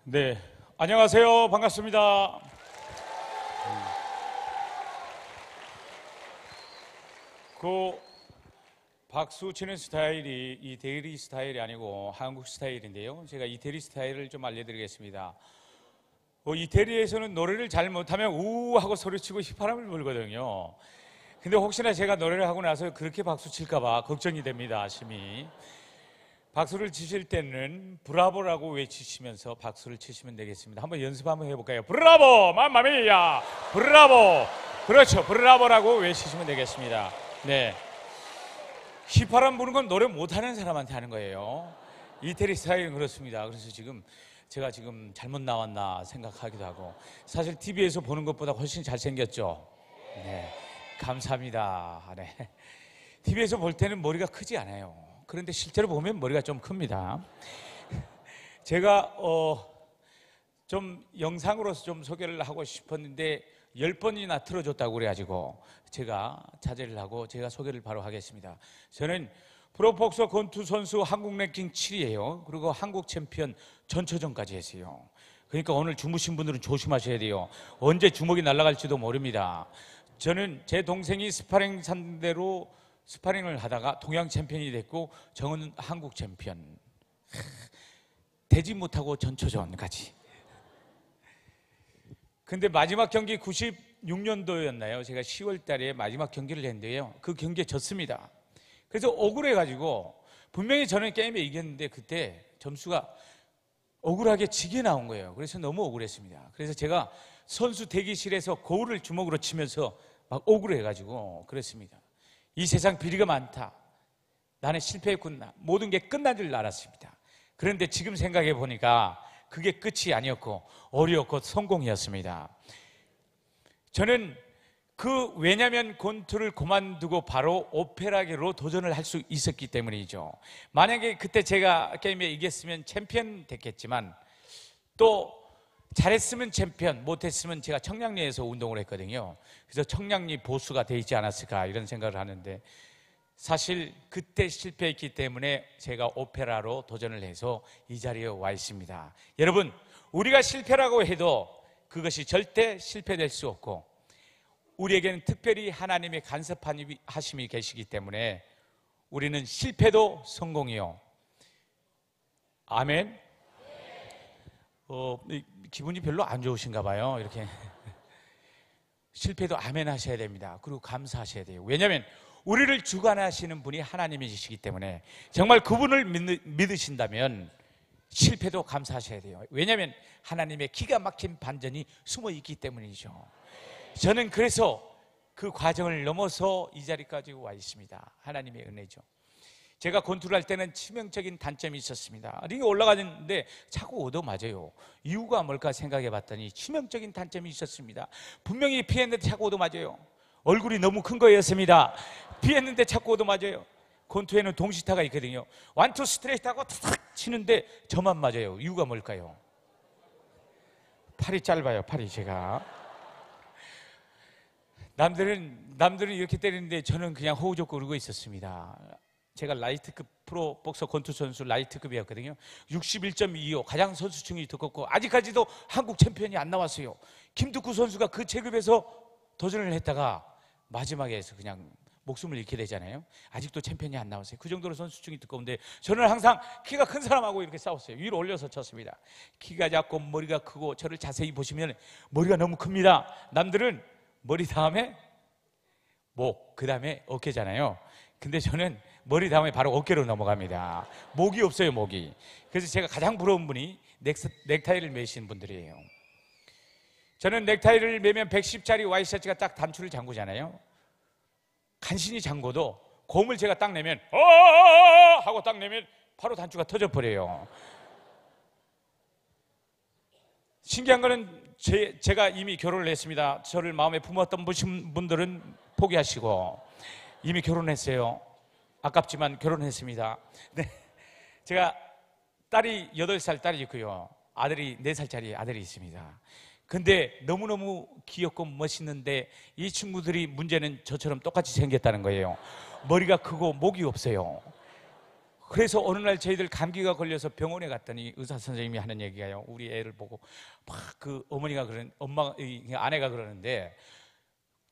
네, 안녕하세요. 반갑습니다. 그 박수 치는 스타일이 이태리 스타일이 아니고 한국 스타일인데요. 제가 이태리 스타일을 좀 알려드리겠습니다. 이태리에서는 노래를 잘 못하면 우 하고 소리치고 휘파람을 불거든요. 근데 혹시나 제가 노래를 하고 나서 그렇게 박수 칠까봐 걱정이 됩니다. 심히. 박수를 치실 때는 브라보라고 외치시면서 박수를 치시면 되겠습니다. 한번 연습 한번 해볼까요? 브라보! 맘마미야! 브라보! 그렇죠. 브라보라고 외치시면 되겠습니다. 네. 휘파람 부는 건 노래 못하는 사람한테 하는 거예요. 이태리 스타일은 그렇습니다. 그래서 제가 잘못 나왔나 생각하기도 하고, 사실 TV에서 보는 것보다 훨씬 잘생겼죠? 네. 감사합니다. 네. TV에서 볼 때는 머리가 크지 않아요. 그런데 실제로 보면 머리가 좀 큽니다. 제가 좀 영상으로서 좀 소개를 하고 싶었는데 10번이나 틀어줬다고 그래가지고 제가 자제를 하고 제가 소개를 바로 하겠습니다. 저는 프로복서 권투 선수 한국 랭킹 7위예요. 그리고 한국 챔피언 전초전까지 했어요. 그러니까 오늘 주무신 분들은 조심하셔야 돼요. 언제 주먹이 날아갈지도 모릅니다. 저는 제 동생이 스파링 상대로 스파링을 하다가 동양 챔피언이 됐고, 정은 한국 챔피언. 되지 못하고 전초전까지. 근데 마지막 경기 96년도였나요? 제가 10월 달에 마지막 경기를 했는데요. 그 경기에 졌습니다. 그래서 억울해가지고, 분명히 저는 게임에 이겼는데 그때 점수가 억울하게 지게 나온 거예요. 그래서 너무 억울했습니다. 그래서 제가 선수 대기실에서 거울을 주먹으로 치면서 막 억울해가지고 그랬습니다. 이 세상 비리가 많다. 나는 실패했구나. 모든 게 끝난 줄 알았습니다. 그런데 지금 생각해 보니까 그게 끝이 아니었고 어려웠고 성공이었습니다. 저는 왜냐면 권투를 그만두고 바로 오페라계로 도전을 할 수 있었기 때문이죠. 만약에 그때 제가 게임에 이겼으면 챔피언 됐겠지만, 또 잘했으면 챔피언, 못했으면 제가 청량리에서 운동을 했거든요. 그래서 청량리 보수가 돼 있지 않았을까 이런 생각을 하는데, 사실 그때 실패했기 때문에 제가 오페라로 도전을 해서 이 자리에 와 있습니다. 여러분, 우리가 실패라고 해도 그것이 절대 실패될 수 없고, 우리에게는 특별히 하나님의 간섭하심이 계시기 때문에 우리는 실패도 성공이요. 아멘. 기분이 별로 안 좋으신가 봐요. 이렇게 실패도 아멘 하셔야 됩니다. 그리고 감사하셔야 돼요. 왜냐하면 우리를 주관하시는 분이 하나님이시기 때문에, 정말 그분을 믿으신다면 실패도 감사하셔야 돼요. 왜냐하면 하나님의 기가 막힌 반전이 숨어 있기 때문이죠. 저는 그래서 그 과정을 넘어서 이 자리까지 와 있습니다. 하나님의 은혜죠. 제가 권투를 할 때는 치명적인 단점이 있었습니다. 링에 올라가는데 자꾸 얻어맞아요. 이유가 뭘까 생각해 봤더니 치명적인 단점이 있었습니다. 분명히 피했는데 자꾸 얻어맞아요. 얼굴이 너무 큰 거였습니다. 피했는데 자꾸 얻어맞아요. 권투에는 동시타가 있거든요. 완투 스트레이트 하고 탁 치는데 저만 맞아요. 이유가 뭘까요? 팔이 짧아요. 팔이 제가. 남들은 이렇게 때리는데 저는 그냥 호우 좋고 그러고 있었습니다. 제가 라이트급 프로 복서 권투 선수 라이트급이었거든요. 61.25 가장 선수층이 두껍고 아직까지도 한국 챔피언이 안 나왔어요. 김두구 선수가 그 체급에서 도전을 했다가 마지막에서 그냥 목숨을 잃게 되잖아요. 아직도 챔피언이 안 나왔어요. 그 정도로 선수층이 두꺼운데 저는 항상 키가 큰 사람하고 이렇게 싸웠어요. 위로 올려서 쳤습니다. 키가 작고 머리가 크고 저를 자세히 보시면 머리가 너무 큽니다. 남들은 머리 다음에 목, 그 다음에 어깨잖아요. 근데 저는 머리 다음에 바로 어깨로 넘어갑니다. 목이 없어요, 목이. 그래서 제가 가장 부러운 분이 넥타이를 매시는 분들이에요. 저는 넥타이를 매면 110짜리 와이셔츠가 딱 단추를 잠그잖아요. 간신히 잠궈도 곰을 제가 딱 내면 하고 딱 내면 바로 단추가 터져버려요. 신기한 거는 제가 이미 결혼을 했습니다. 저를 마음에 품었던 분들은 포기하시고 이미 결혼했어요. 아깝지만 결혼했습니다. 네. 제가 딸이 8살 딸이 있고요. 아들이 4살짜리 아들이 있습니다. 근데 너무너무 귀엽고 멋있는데 이 친구들이 문제는 저처럼 똑같이 생겼다는 거예요. 머리가 크고 목이 없어요. 그래서 어느 날 저희들 감기가 걸려서 병원에 갔더니 의사 선생님이 하는 얘기가요, 우리 애를 보고 막 그 어머니가 아내가 그러는데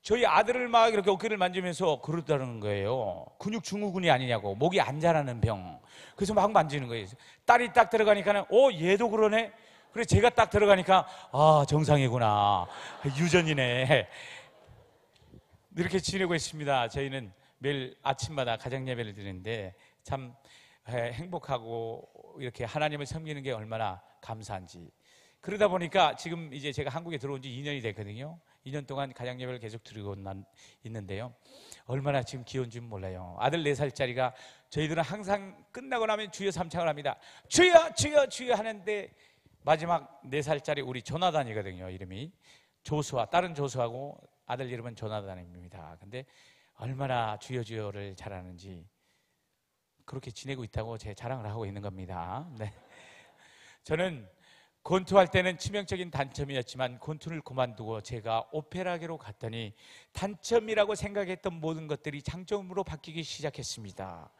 저희 아들을 막 이렇게 어깨를 만지면서 그러다는 거예요. 근육 증후군이 아니냐고, 목이 안 자라는 병. 그래서 막 만지는 거예요. 딸이 딱 들어가니까는 얘도 그러네. 그래서 제가 딱 들어가니까 정상이구나, 유전이네. 이렇게 지내고 있습니다. 저희는 매일 아침마다 가정 예배를 드리는데 참 행복하고 이렇게 하나님을 섬기는 게 얼마나 감사한지. 그러다 보니까 지금 이제 제가 한국에 들어온 지 2년이 됐거든요. 2년 동안 가정 예배를 계속 드리고 있는데요, 얼마나 지금 귀여운지 몰라요. 아들 4살짜리가 저희들은 항상 끝나고 나면 주여 삼창을 합니다. 주여 주여 주여 하는데 마지막 4살짜리 우리 조나단이거든요. 이름이 조수아, 딸은 조수하고 아들 이름은 조나단입니다. 근데 얼마나 주여 주여를 잘하는지 그렇게 지내고 있다고 제 자랑을 하고 있는 겁니다. 네. 저는 권투할 때는 치명적인 단점이었지만 권투를 그만두고 제가 오페라계로 갔더니 단점이라고 생각했던 모든 것들이 장점으로 바뀌기 시작했습니다.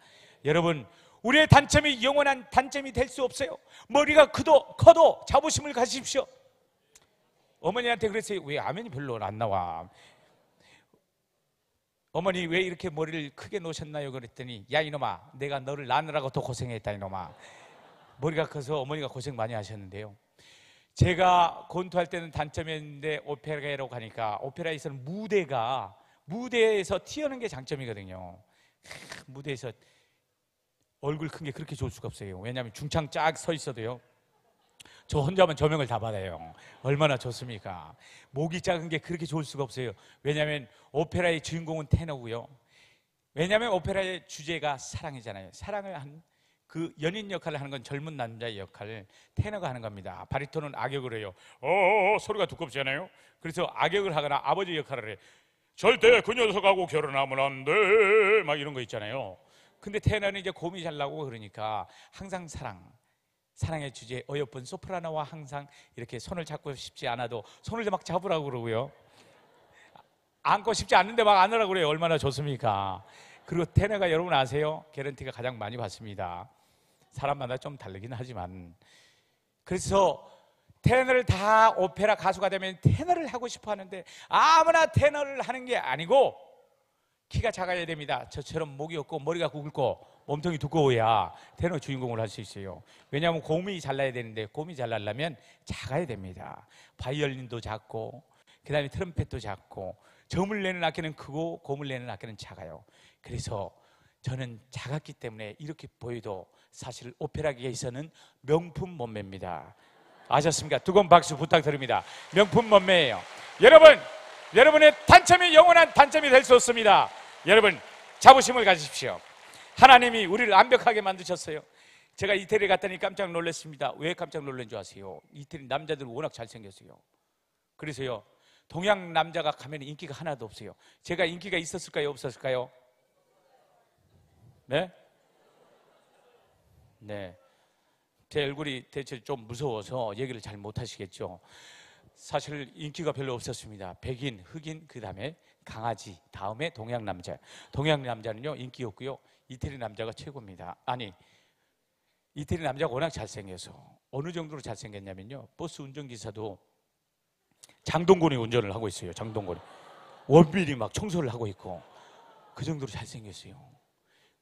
여러분, 우리의 단점이 영원한 단점이 될 수 없어요. 머리가 커도 자부심을 가지십시오. 어머니한테 그랬어요. 왜 아멘이 별로 안 나와? 어머니 왜 이렇게 머리를 크게 놓으셨나요? 그랬더니 야 이놈아, 내가 너를 낳느라고 더 고생했다 이놈아. 머리가 커서 어머니가 고생 많이 하셨는데요, 제가 권투할 때는 단점이었는데 오페라로 가니까 오페라에서는 무대에서 튀어나오는 게 장점이거든요. 무대에서 얼굴 큰 게 그렇게 좋을 수가 없어요. 왜냐하면 중창 쫙 서 있어도요, 저 혼자만 조명을 다 받아요. 얼마나 좋습니까? 목이 작은 게 그렇게 좋을 수가 없어요. 왜냐하면 오페라의 주인공은 테너고요, 왜냐하면 오페라의 주제가 사랑이잖아요. 사랑을 한 그 연인 역할을 하는 건 젊은 남자의 역할을 테너가 하는 겁니다. 바리톤은 악역을 해요. 소리가 두껍지 않아요? 그래서 악역을 하거나 아버지 역할을 해. 절대 그 녀석하고 결혼하면 안 돼, 막 이런 거 있잖아요. 근데 테너는 이제 고음이 잘 나오고 그러니까 항상 사랑의 주제 어여쁜 소프라노와 항상 이렇게 손을 잡고 싶지 않아도 손을 막 잡으라고 그러고요, 안고 싶지 않은데 막 안으라고 그래요. 얼마나 좋습니까? 그리고 테너가 여러분 아세요? 개런티가 가장 많이 받습니다. 사람마다 좀 다르긴 하지만. 그래서 테너를 다 오페라 가수가 되면 테너를 하고 싶어 하는데 아무나 테너를 하는 게 아니고 키가 작아야 됩니다. 저처럼 목이 없고 머리가 굵고 몸통이 두꺼워야 테너 주인공을 할 수 있어요. 왜냐하면 고음이 잘 나야 되는데 고음이 잘 나려면 작아야 됩니다. 바이올린도 작고 그 다음에 트럼펫도 작고 저음을 내는 악기는 크고 고음을 내는 악기는 작아요. 그래서 저는 작았기 때문에 이렇게 보여도 사실 오페라계에서는 명품 몸매입니다. 아셨습니까? 뜨거운 박수 부탁드립니다. 명품 몸매예요. 여러분의 단점이 영원한 단점이 될 수 없습니다. 여러분, 자부심을 가지십시오. 하나님이 우리를 완벽하게 만드셨어요. 제가 이태리 갔더니 깜짝 놀랐습니다. 왜 깜짝 놀란 줄 아세요? 이태리 남자들 워낙 잘생겼어요. 그래서요, 동양 남자가 가면 인기가 하나도 없어요. 제가 인기가 있었을까요? 없었을까요? 네? 네. 제 얼굴이 대체 좀 무서워서 얘기를 잘 못하시겠죠. 사실 인기가 별로 없었습니다. 백인, 흑인, 그 다음에 강아지, 다음에 동양 남자. 동양 남자는요 인기 없고요, 이태리 남자가 최고입니다. 아니, 이태리 남자가 워낙 잘생겨서 어느 정도로 잘생겼냐면요, 버스 운전기사도 장동건이 운전을 하고 있어요. 장동건이 원빈이 막 청소를 하고 있고 그 정도로 잘생겼어요.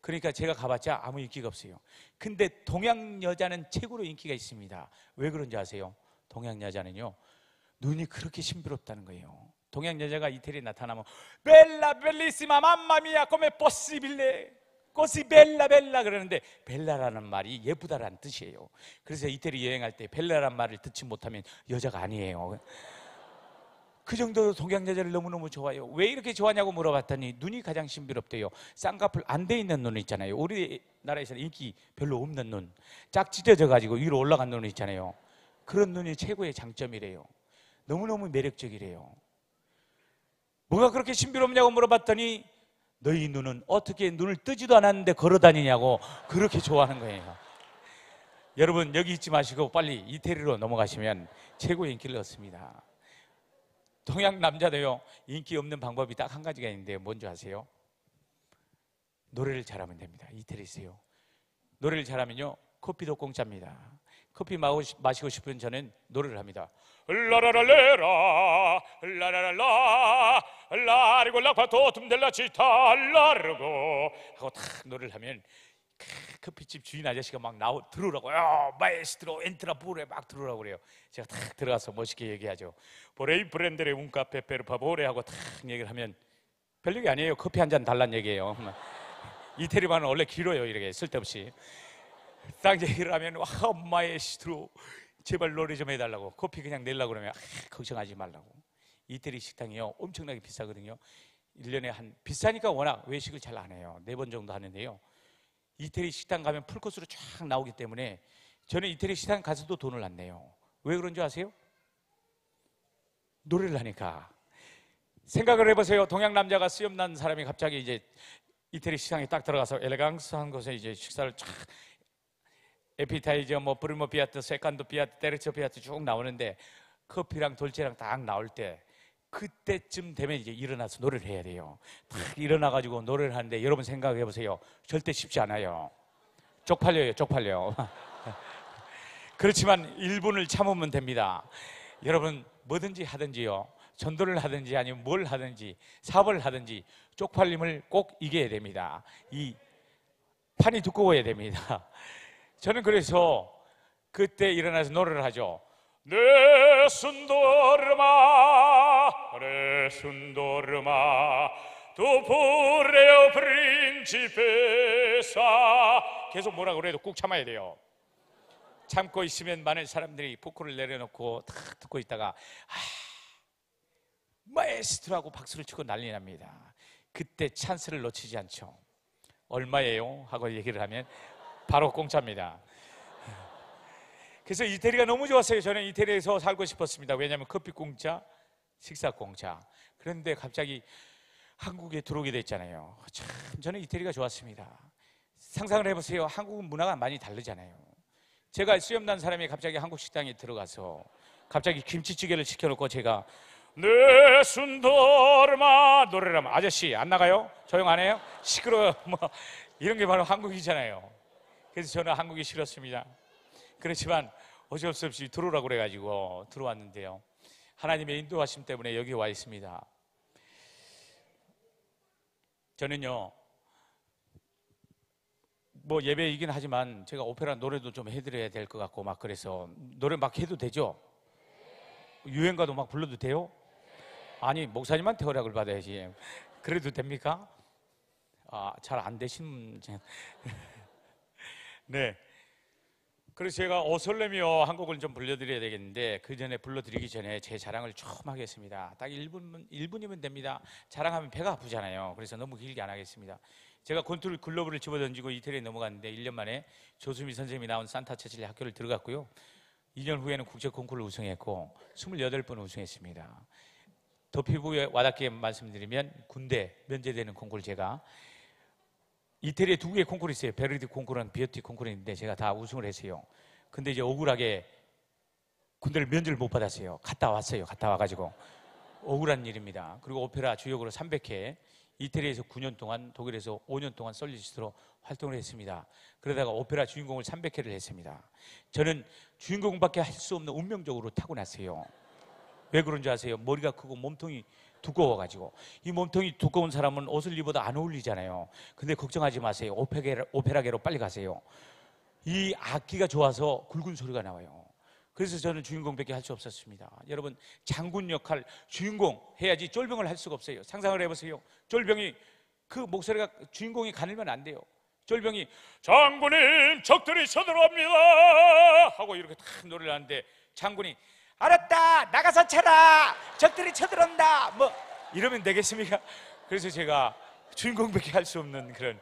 그러니까 제가 가봤자 아무 인기가 없어요. 근데 동양 여자는 최고로 인기가 있습니다. 왜 그런지 아세요? 동양 여자는요 눈이 그렇게 신비롭다는 거예요. 동양 여자가 이태리에 나타나면 벨라 벨리시마 맘마미야 come possibile così bella bella 그러는데 벨라라는 말이 예쁘다라는 뜻이에요. 그래서 이태리 여행할 때 벨라라는 말을 듣지 못하면 여자가 아니에요. 그 정도로 동양 여자를 너무너무 좋아해요. 왜 이렇게 좋아하냐고 물어봤더니 눈이 가장 신비롭대요. 쌍꺼풀 안 돼 있는 눈 있잖아요. 우리나라에서는 인기 별로 없는 눈, 짝 찢어져 가지고 위로 올라간 눈 있잖아요. 그런 눈이 최고의 장점이래요. 너무너무 매력적이래요. 뭐가 그렇게 신비롭냐고 물어봤더니 너희 눈은 어떻게 눈을 뜨지도 않았는데 걸어다니냐고 그렇게 좋아하는 거예요. 여러분, 여기 있지 마시고 빨리 이태리로 넘어가시면 최고의 인기를 얻습니다. 동양 남자도요 인기 없는 방법이 딱 한 가지가 있는데 뭔지 아세요? 노래를 잘하면 됩니다. 이태리에서요 노래를 잘하면요 커피도 공짜입니다. 커피 마시고 싶으면 저는 노래를 합니다. 라라라레라 라라라라 라리고 라파토 툼델라 치타 라르고 하고 탁 노래를 하면 커피집 주인 아저씨가 막 들어오라고, 야 마에스트로 엔트라 부레 막 들어오라고 그래요. 제가 탁 들어가서 멋있게 얘기하죠. 보레이 브랜드레 운카페 페르파보레 하고 탁 얘기를 하면 별얘기 아니에요. 커피 한 잔 달란 얘기예요. 이태리말은 원래 길어요. 이렇게 쓸데없이 딱 얘기를 하면, 와 마에스트로 제발 노래 좀 해달라고, 커피 그냥 내려고 그러면 걱정하지 말라고. 이태리 식당이요 엄청나게 비싸거든요. 1년에 비싸니까 워낙 외식을 잘 안 해요. 4번 정도 하는데요, 이태리 식당 가면 풀코스로 쫙 나오기 때문에 저는 이태리 식당 가서도 돈을 안 내요. 왜 그런 줄 아세요? 노래를 하니까. 생각을 해보세요. 동양 남자가 수염난 사람이 갑자기 이제 이태리 식당에 딱 들어가서 엘레강스한 곳에 이제 식사를 쫙, 에피타이저, 뭐 프리모 피아트, 세칸도 피아트, 테르초 피아트 쭉 나오는데 커피랑 돌체랑 딱 나올 때, 그때쯤 되면 이제 일어나서 노래를 해야 돼요. 딱 일어나가지고 노래를 하는데 여러분 생각해 보세요. 절대 쉽지 않아요. 쪽팔려요, 쪽팔려. 그렇지만 1분을 참으면 됩니다. 여러분 뭐든지 하든지요, 전도를 하든지 아니면 뭘 하든지 사업을 하든지 쪽팔림을 꼭 이겨야 됩니다. 이 판이 두꺼워야 됩니다. 저는 그래서 그때 일어나서 노래를 하죠. Nessun dorma, nessun dorma, tu pure o principessa. 계속 뭐라 그래도 꾹 참아야 돼요. 참고 있으면 많은 사람들이 포크를 내려놓고 탁 듣고 있다가 마에스트로하고 박수를 치고 난리 납니다. 그때 찬스를 놓치지 않죠. 얼마예요? 하고 얘기를 하면 바로 공짜입니다. 그래서 이태리가 너무 좋았어요. 저는 이태리에서 살고 싶었습니다. 왜냐하면 커피 공짜, 식사 공짜. 그런데 갑자기 한국에 들어오게 됐잖아요. 참 저는 이태리가 좋았습니다. 상상을 해보세요. 한국은 문화가 많이 다르잖아요. 제가 수염난 사람이 갑자기 한국 식당에 들어가서 갑자기 김치찌개를 시켜놓고 제가 네 순도르마 노래를 하면, 아저씨 안 나가요? 조용 안 해요? 시끄러워요. 뭐 이런 게 바로 한국이잖아요. 그래서 저는 한국이 싫었습니다. 그렇지만 어쩔 수 없이 들어오라고 그래가지고 들어왔는데요, 하나님의 인도하심 때문에 여기 와 있습니다. 저는요 뭐 예배이긴 하지만 제가 오페라 노래도 좀 해드려야 될 것 같고 막 그래서 노래 막 해도 되죠? 유행가도 막 불러도 돼요? 아니 목사님한테 허락을 받아야지. 그래도 됩니까? 잘 안 되신 네. 그래서 제가 오설레미오 한 곡을 좀 불러드려야 되겠는데, 그 전에 불러드리기 전에 제 자랑을 좀 하겠습니다. 딱 1분이면 됩니다. 자랑하면 배가 아프잖아요. 그래서 너무 길게 안 하겠습니다. 제가 권투를 글러브를 집어던지고 이태리에 넘어갔는데 1년 만에 조수미 선생님이 나온 산타 체칠리 학교를 들어갔고요, 2년 후에는 국제 콩쿠르를 우승했고 28번 우승했습니다. 더 피부에 와닿게 말씀드리면 군대 면제되는 콩쿠르, 제가 이태리에 2개의 콩쿠르 있어요. 베르디 콩쿠르랑 비오티 콩쿠르 있는데 제가 다 우승을 했어요. 근데 이제 억울하게 군대를 면제를 못 받았어요. 갔다 왔어요. 갔다 와가지고 억울한 일입니다. 그리고 오페라 주역으로 300회, 이태리에서 9년 동안, 독일에서 5년 동안 솔리스트로 활동을 했습니다. 그러다가 오페라 주인공을 300회를 했습니다. 저는 주인공밖에 할 수 없는 운명적으로 타고났어요. 왜 그런 줄 아세요? 머리가 크고 몸통이 두꺼워가지고. 이 몸통이 두꺼운 사람은 옷을 입어도 안 어울리잖아요. 근데 걱정하지 마세요. 오페라계로 빨리 가세요. 이 악기가 좋아서 굵은 소리가 나와요. 그래서 저는 주인공밖에 할 수 없었습니다. 여러분 장군 역할, 주인공 해야지 쫄병을 할 수가 없어요. 상상을 해보세요. 쫄병이 그 목소리가, 주인공이 가늘면 안 돼요. 쫄병이 장군님 적들이 쳐들어옵니다 하고 이렇게 탁 노래를 하는데, 장군이 알았다 나가서 쳐라 적들이 쳐들어온다 뭐 이러면 되겠습니까? 그래서 제가 주인공밖에 할 수 없는 그런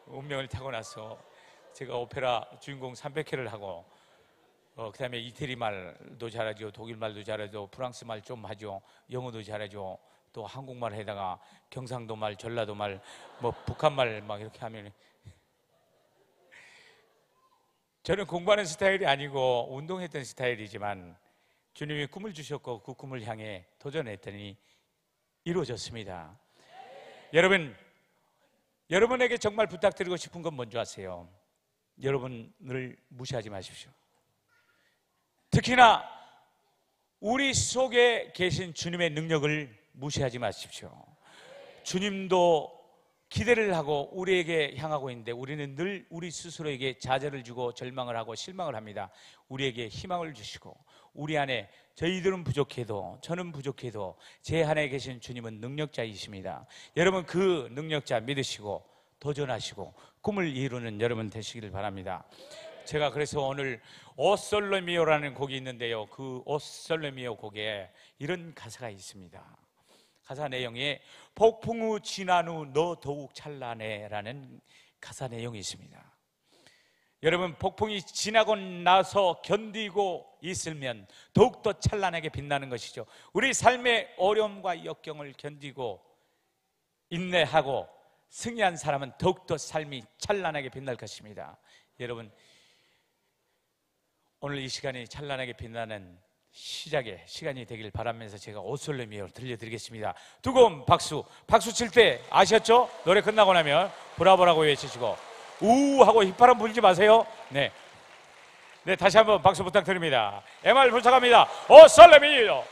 운명을 타고나서 제가 오페라 주인공 300회를 하고, 그 다음에 이태리 말도 잘하죠, 독일 말도 잘하죠, 프랑스 말 좀 하죠, 영어도 잘하죠, 또 한국말 해다가 경상도 말, 전라도 말, 뭐 북한 말 막 이렇게 하면, 저는 공부하는 스타일이 아니고 운동했던 스타일이지만 주님이 꿈을 주셨고 그 꿈을 향해 도전했더니 이루어졌습니다. 여러분, 여러분에게 정말 부탁드리고 싶은 건 뭔지 아세요? 여러분을 무시하지 마십시오. 특히나 우리 속에 계신 주님의 능력을 무시하지 마십시오. 주님도 기대를 하고 우리에게 향하고 있는데 우리는 늘 우리 스스로에게 좌절을 주고 절망을 하고 실망을 합니다. 우리에게 희망을 주시고 우리 안에 저희들은 부족해도 저는 부족해도 제 안에 계신 주님은 능력자이십니다. 여러분 그 능력자 믿으시고 도전하시고 꿈을 이루는 여러분 되시기를 바랍니다. 제가 그래서 오늘 오 솔레 미오라는 곡이 있는데요, 그 오 솔레 미오 곡에 이런 가사가 있습니다. 가사 내용에 폭풍 후 지난 후 너 더욱 찬란해 라는 가사 내용이 있습니다. 여러분 폭풍이 지나고 나서 견디고 있으면 더욱더 찬란하게 빛나는 것이죠. 우리 삶의 어려움과 역경을 견디고 인내하고 승리한 사람은 더욱더 삶이 찬란하게 빛날 것입니다. 여러분 오늘 이 시간이 찬란하게 빛나는 시작의 시간이 되길 바라면서 제가 오 솔레 미오를 들려드리겠습니다. 두꺼운 박수 칠 때 아셨죠? 노래 끝나고 나면 브라보라고 외치시고 우 하고 휘파람 불지 마세요. 네, 다시 한번 박수 부탁드립니다. MR 부탁합니다. 오 솔레 미오.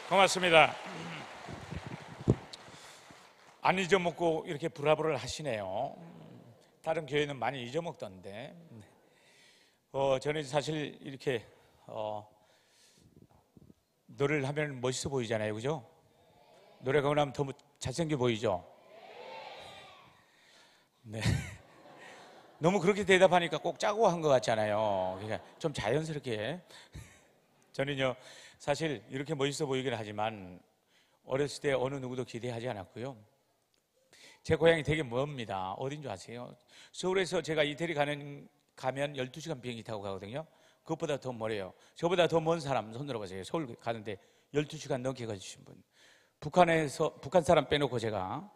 고맙습니다. 안 잊어먹고 이렇게 브라보를 하시네요. 다른 교회는 많이 잊어먹던데. 저는 사실 이렇게 노래를 하면 멋있어 보이잖아요, 그죠? 노래가 나면 더 잘생겨 보이죠? 네. 너무 그렇게 대답하니까 꼭 짜고 한 것 같잖아요. 그러니까 좀 자연스럽게. 저는요 사실 이렇게 멋있어 보이긴 하지만 어렸을 때 어느 누구도 기대하지 않았고요. 제 고향이 되게 멉니다. 어딘 줄 아세요? 서울에서 제가 이태리 가면 12시간 비행기 타고 가거든요. 그것보다 더 멀어요. 저보다 더 먼 사람 손 들어보세요. 서울 가는데 12시간 넘게 가주신 분. 북한 사람 빼놓고 제가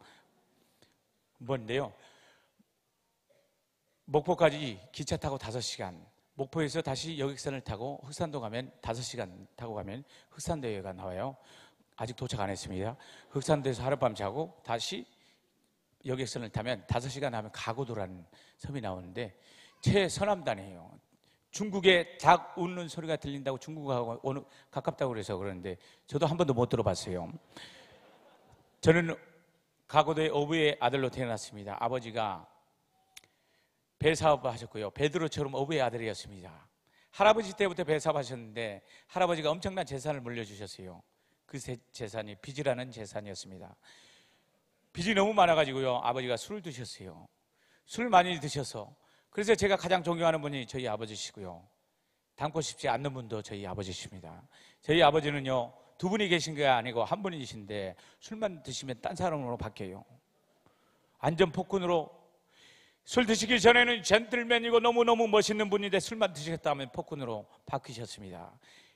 먼데요. 목포까지 기차 타고 5시간, 목포에서 다시 여객선을 타고 흑산도 가면 5시간 타고 가면 흑산도에가 나와요. 아직 도착 안 했습니다. 흑산도에서 하룻밤 자고 다시 여객선을 타면 5시간 하면 가고도라는 섬이 나오는데 최서남단이에요. 중국에 닭 웃는 소리가 들린다고 중국하고 가깝다고 그래서 그러는데 저도 한 번도 못 들어봤어요. 저는 가고도의 어부의 아들로 태어났습니다. 아버지가 배 사업을 하셨고요. 베드로처럼 어부의 아들이었습니다. 할아버지 때부터 배 사업하셨는데 할아버지가 엄청난 재산을 물려주셨어요. 그 재산이 빚이라는 재산이었습니다. 빚이 너무 많아가지고요. 아버지가 술을 드셨어요. 술 많이 드셔서. 그래서 제가 가장 존경하는 분이 저희 아버지시고요. 닮고 싶지 않는 분도 저희 아버지십니다. 저희 아버지는요, 2분이 계신 게 아니고 1분이신데 술만 드시면 딴 사람으로 바뀌어요. 완전 폭군으로. 술 드시기 전에는 젠틀맨이고 너무너무 멋있는 분인데 술만 드시겠다 하면 폭군으로 바뀌셨습니다.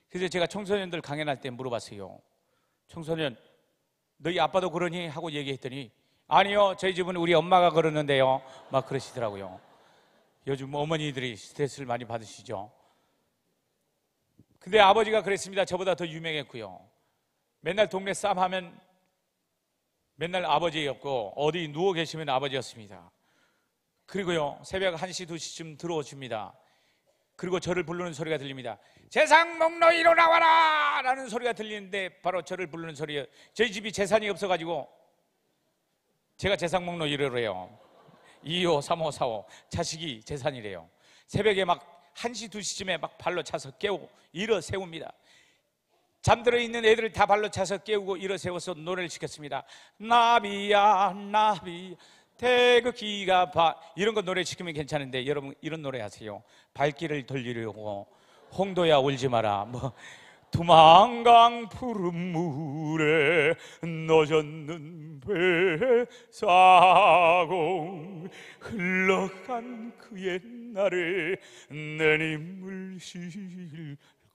그래서 제가 청소년들 강연할 때 물어봤어요. 청소년, 너희 아빠도 그러니? 하고 얘기했더니 아니요, 저희 집은 우리 엄마가 그러는데요. 막 그러시더라고요. 요즘 어머니들이 스트레스를 많이 받으시죠. 근데 아버지가 그랬습니다. 저보다 더 유명했고요. 맨날 동네 싸움 하면 맨날 아버지였고 어디 누워 계시면 아버지였습니다. 그리고요, 새벽 1시, 2시쯤 들어오십니다. 그리고 저를 부르는 소리가 들립니다. 재상목로 일어나와라! 라는 소리가 들리는데 바로 저를 부르는 소리예요. 저희 집이 재산이 없어가지고 제가 재상목로 일어래요. 2호, 3호, 4호 자식이 재산이래요. 새벽에 막 1시, 2시쯤에 막 발로 차서 깨우고 일어 세웁니다. 잠들어 있는 애들을 다 발로 차서 깨우고 일어 세워서 노래를 시켰습니다. 나비야 나비 태극기가 이런 거 노래 시키면 괜찮은데 여러분 이런 노래 하세요. 발길을 돌리려고 홍도야 울지 마라. 뭐 두만강 푸른 물에 너졌는 배사공 흘러간 그 옛날에 내 님을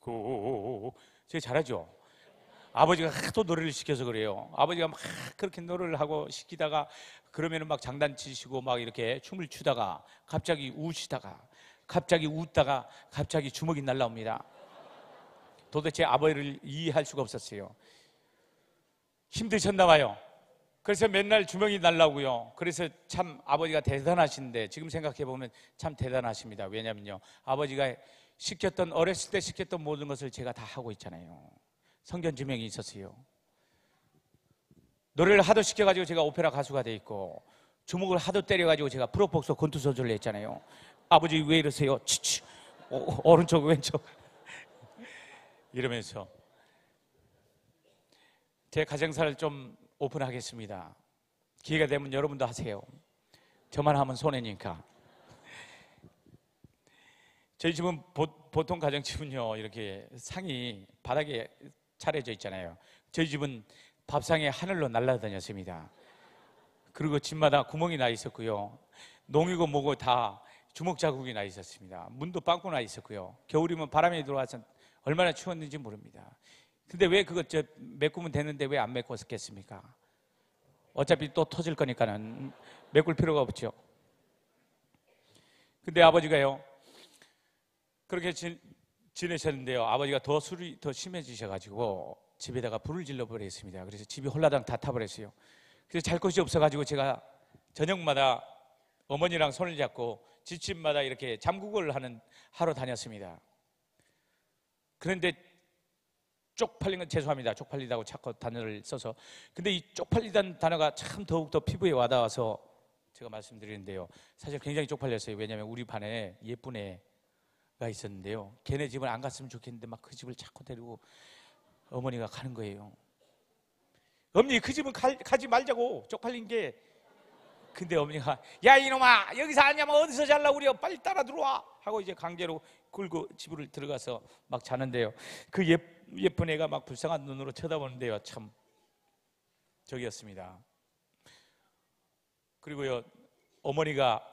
싣고. 제가 잘하죠? 아버지가 하도 노래를 시켜서 그래요. 아버지가 막 그렇게 노래를 하고 시키다가 그러면은 막 장난치시고 막 이렇게 춤을 추다가 갑자기 우시다가 갑자기 웃다가 갑자기 주먹이 날라옵니다. 도대체 아버지를 이해할 수가 없었어요. 힘드셨나 봐요. 그래서 맨날 주먹이 날라오고요. 그래서 참 아버지가 대단하신데 지금 생각해 보면 참 대단하십니다. 왜냐면요, 아버지가 시켰던, 어렸을 때 시켰던 모든 것을 제가 다 하고 있잖아요. 성견 지명이 있었어요. 노래를 하도 시켜가지고 제가 오페라 가수가 돼 있고, 주먹을 하도 때려가지고 제가 프로복서 권투선수를 했잖아요. 아버지 왜 이러세요? 치치 오른쪽 왼쪽 이러면서 제 가정사를 좀 오픈하겠습니다. 기회가 되면 여러분도 하세요. 저만 하면 손해니까. 저희 집은 보통 가정집은요, 이렇게 상이 바닥에 차려져 있잖아요. 저희 집은 밥상에 하늘로 날아다녔습니다. 그리고 집마다 구멍이 나 있었고요. 농이고 뭐고 다 주먹 자국이 나 있었습니다. 문도 빵꾸 나 있었고요. 겨울이면 바람이 들어와서 얼마나 추웠는지 모릅니다. 근데 왜 그거 메꾸면 되는데 왜 안 메꿨겠습니까? 어차피 또 터질 거니까는 메꿀 필요가 없죠. 근데 아버지가요, 그렇게 지내셨는데요, 아버지가 술이 더 심해지셔가지고 집에다가 불을 질러버렸습니다. 그래서 집이 홀라당 다 타버렸어요. 그래서 잘 곳이 없어가지고 제가 저녁마다 어머니랑 손을 잡고 집집마다 이렇게 잠국을 하러 다녔습니다. 그런데 쪽팔린 건 죄송합니다. 쪽팔리다고 자꾸 단어를 써서. 근데 이 쪽팔리다는 단어가 참 더욱더 피부에 와닿아서 제가 말씀드리는데요, 사실 굉장히 쪽팔렸어요. 왜냐하면 우리 반에 예쁜 애가 있었는데요, 걔네 집은 안 갔으면 좋겠는데 막 그 집을 자꾸 데리고 어머니가 가는 거예요. 어머니 그 집은 가지 말자고, 쪽팔린 게. 근데 어머니가 야 이놈아, 여기서 아냐면 어디서 잘라 우려, 빨리 따라 들어와. 하고 이제 강제로 끌고 집으로 들어가서 막 자는데요. 그 예쁜 애가 막 불쌍한 눈으로 쳐다보는데요. 참 저기였습니다. 그리고요, 어머니가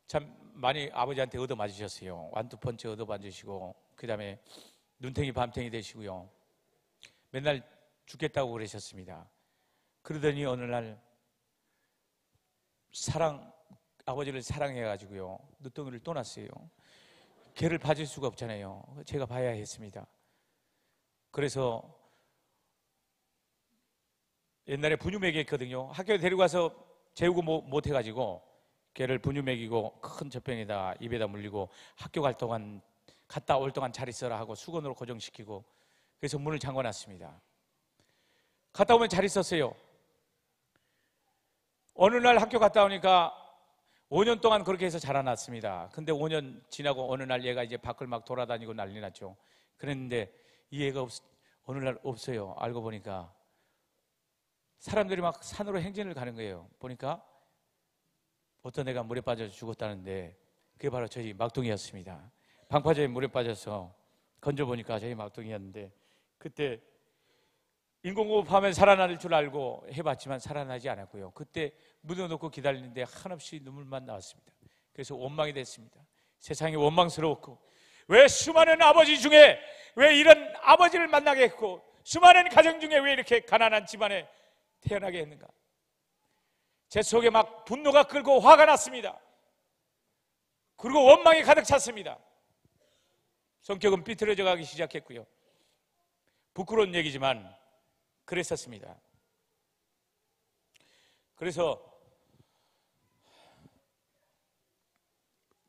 참 많이 아버지한테 얻어맞으셨어요. 완투펀치 얻어맞으시고, 그 다음에 눈탱이 밤탱이 되시고요. 맨날 죽겠다고 그러셨습니다. 그러더니 어느 날 아버지를 사랑해가지고요, 늦둥이를 떠났어요. 걔를 봐줄 수가 없잖아요. 제가 봐야 했습니다. 그래서 옛날에 분유 먹였거든요. 학교에 데리고 가서 재우고 못해가지고 걔를 분유 먹이고 큰 젖병에다 입에다 물리고 학교 갔다 올 동안 잘 있어라 하고 수건으로 고정시키고, 그래서 문을 잠궈놨습니다. 갔다 오면 잘 있었어요. 어느 날 학교 갔다 오니까 5년 동안 그렇게 해서 자라났습니다. 근데 5년 지나고 어느 날 얘가 이제 밖을 막 돌아다니고 난리 났죠. 그랬는데 이 애가 어느 날 없어요. 알고 보니까 사람들이 막 산으로 행진을 가는 거예요. 보니까 어떤 애가 물에 빠져서 죽었다는데 그게 바로 저희 막둥이였습니다. 방파제에 물에 빠져서 건져보니까 저희 막둥이였는데, 그때 인공호흡하면 살아날 줄 알고 해봤지만 살아나지 않았고요. 그때 묻어놓고 기다리는데 한없이 눈물만 나왔습니다. 그래서 원망이 됐습니다. 세상이 원망스러웠고, 왜 수많은 아버지 중에 왜 이런 아버지를 만나게 했고, 수많은 가정 중에 왜 이렇게 가난한 집안에 태어나게 했는가. 제 속에 막 분노가 끓고 화가 났습니다. 그리고 원망이 가득 찼습니다. 성격은 삐뚤어져 가기 시작했고요. 부끄러운 얘기지만 그랬었습니다. 그래서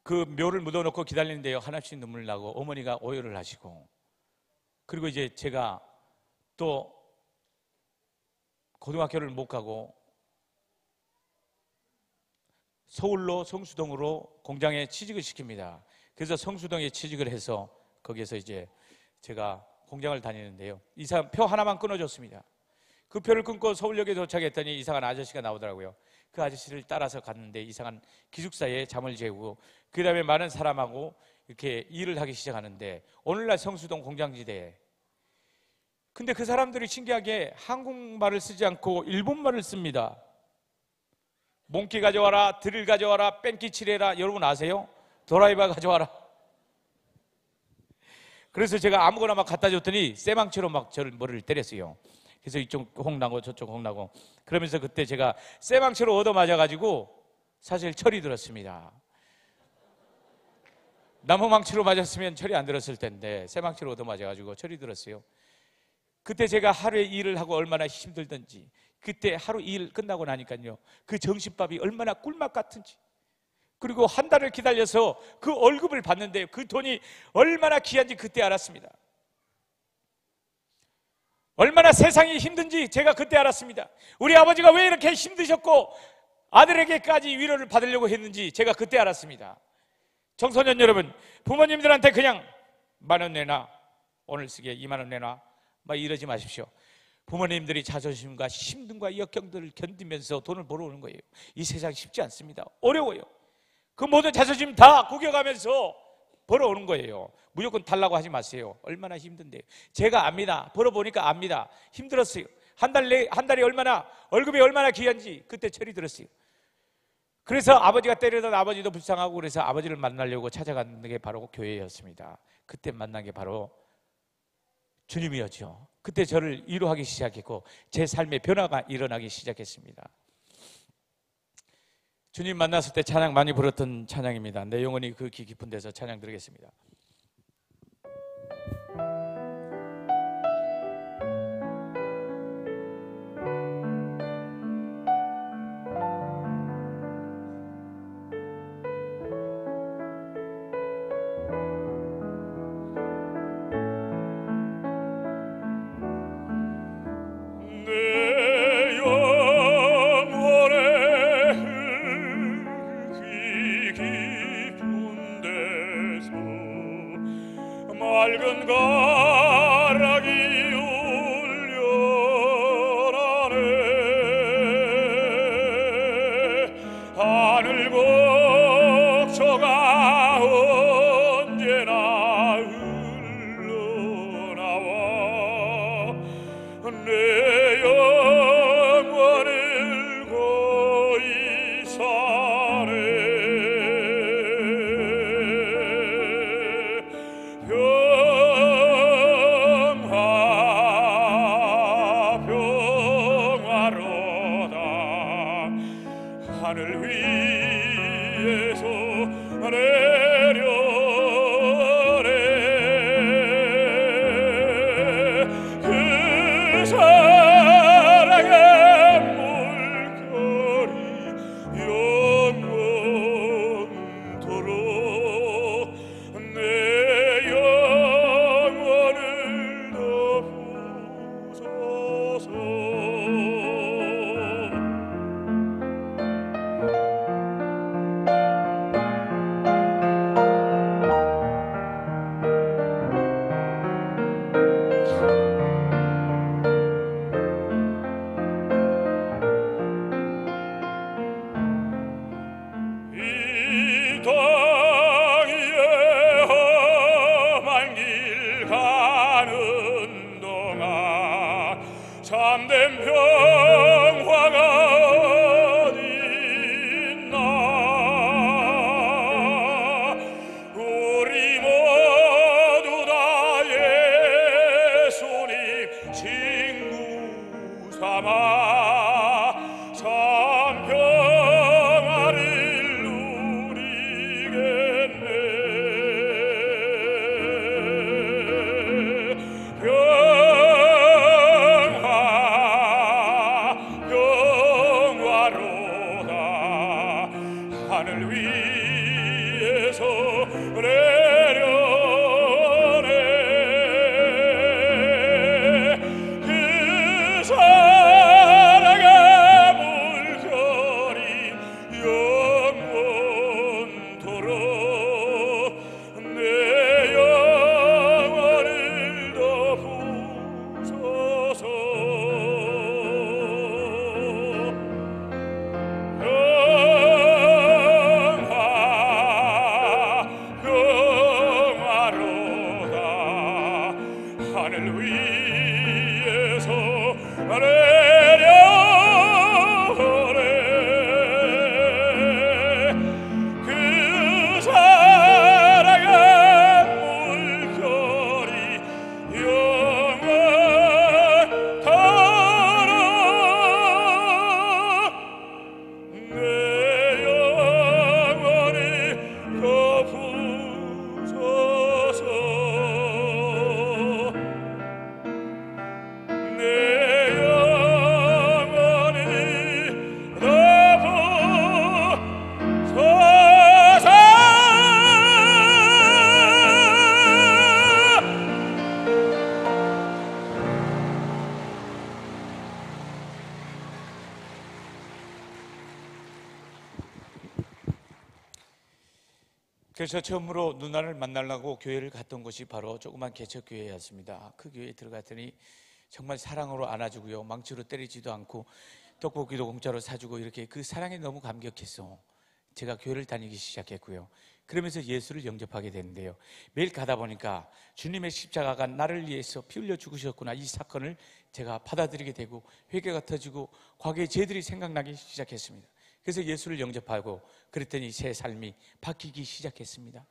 그 묘를 묻어놓고 기다리는데요, 하나씩 눈물 나고 어머니가 오열을 하시고, 그리고 이제 제가 또 고등학교를 못 가고 서울로 성수동으로 공장에 취직을 시킵니다. 그래서 성수동에 취직을 해서 거기에서 이제 제가 공장을 다니는데요, 이상 표 하나만 끊어줬습니다. 그 표를 끊고 서울역에 도착했더니 이상한 아저씨가 나오더라고요. 그 아저씨를 따라서 갔는데 이상한 기숙사에 잠을 재우고, 그 다음에 많은 사람하고 이렇게 일을 하기 시작하는데, 오늘날 성수동 공장지대에, 근데 그 사람들이 신기하게 한국말을 쓰지 않고 일본말을 씁니다. 몽키 가져와라, 드릴 가져와라, 뺑기 칠해라. 여러분 아세요? 드라이버 가져와라. 그래서 제가 아무거나 막 갖다 줬더니 쇠망치로 막 저를 머리를 때렸어요. 그래서 이쪽 홍나고 저쪽 홍나고, 그러면서 그때 제가 쇠망치로 얻어맞아가지고 사실 철이 들었습니다. 나무망치로 맞았으면 철이 안 들었을 텐데 쇠망치로 얻어맞아가지고 철이 들었어요. 그때 제가 하루에 일을 하고 얼마나 힘들던지, 그때 하루 일 끝나고 나니까요, 그 정신밥이 얼마나 꿀맛 같은지, 그리고 한 달을 기다려서 그 월급을 받는데 그 돈이 얼마나 귀한지 그때 알았습니다. 얼마나 세상이 힘든지 제가 그때 알았습니다. 우리 아버지가 왜 이렇게 힘드셨고 아들에게까지 위로를 받으려고 했는지 제가 그때 알았습니다. 청소년 여러분, 부모님들한테 그냥 10,000원 내놔, 오늘 쓰게 20,000원 내놔 막 이러지 마십시오. 부모님들이 자존심과 힘듦과 역경들을 견디면서 돈을 벌어오는 거예요. 이 세상 쉽지 않습니다. 어려워요. 그 모든 자존심 다 구겨가면서 벌어오는 거예요. 무조건 달라고 하지 마세요. 얼마나 힘든데요. 제가 압니다. 벌어보니까 압니다. 힘들었어요. 한 달이 얼마나, 월급이 얼마나 귀한지 그때 철이 들었어요. 그래서 아버지가 때리던 아버지도 불쌍하고, 그래서 아버지를 만나려고 찾아간 게 바로 교회였습니다. 그때 만난 게 바로 주님이었죠. 그때 저를 위로하기 시작했고 제 삶의 변화가 일어나기 시작했습니다. 주님 만났을 때 찬양 많이 부르던 찬양입니다. 내 영혼이 그 깊은 데서 찬양 드리겠습니다. 맑은 가락이 울려라네. 하늘 곡조가 하늘 위에서 내려오네. 그 사랑의 물결이 영원토록 내 영혼을 덮으소서. 이 땅 위에 험한 길 가는 동안 참된 평화가 어디 있나. 우리 모두 다 예수님 친구 삼아 참 평화를 누리겠네. 평화로다. 하늘 위에서 내려오네. 그 사랑의 물결이 영원토록 내 영혼을 덮으소서. 평화로다. 하늘 위에서 내려오네. 그 사랑의 물결이 영원토록 내 영혼을 덮으소서. 내 영혼을 덮으소서. 그래서 처음으로 누나를 만나려고 교회를 갔던 곳이 바로 조그만 개척교회였습니다. 그 교회에 들어갔더니 정말 사랑으로 안아주고요, 망치로 때리지도 않고 떡볶이도 공짜로 사주고, 이렇게 그 사랑에 너무 감격해서 제가 교회를 다니기 시작했고요. 그러면서 예수를 영접하게 되는데요, 매일 가다 보니까 주님의 십자가가 나를 위해서 피 흘려 죽으셨구나, 이 사건을 제가 받아들이게 되고 회개가 터지고 과거의 죄들이 생각나기 시작했습니다. 그래서 예수를 영접하고 그랬더니 제 삶이 바뀌기 시작했습니다.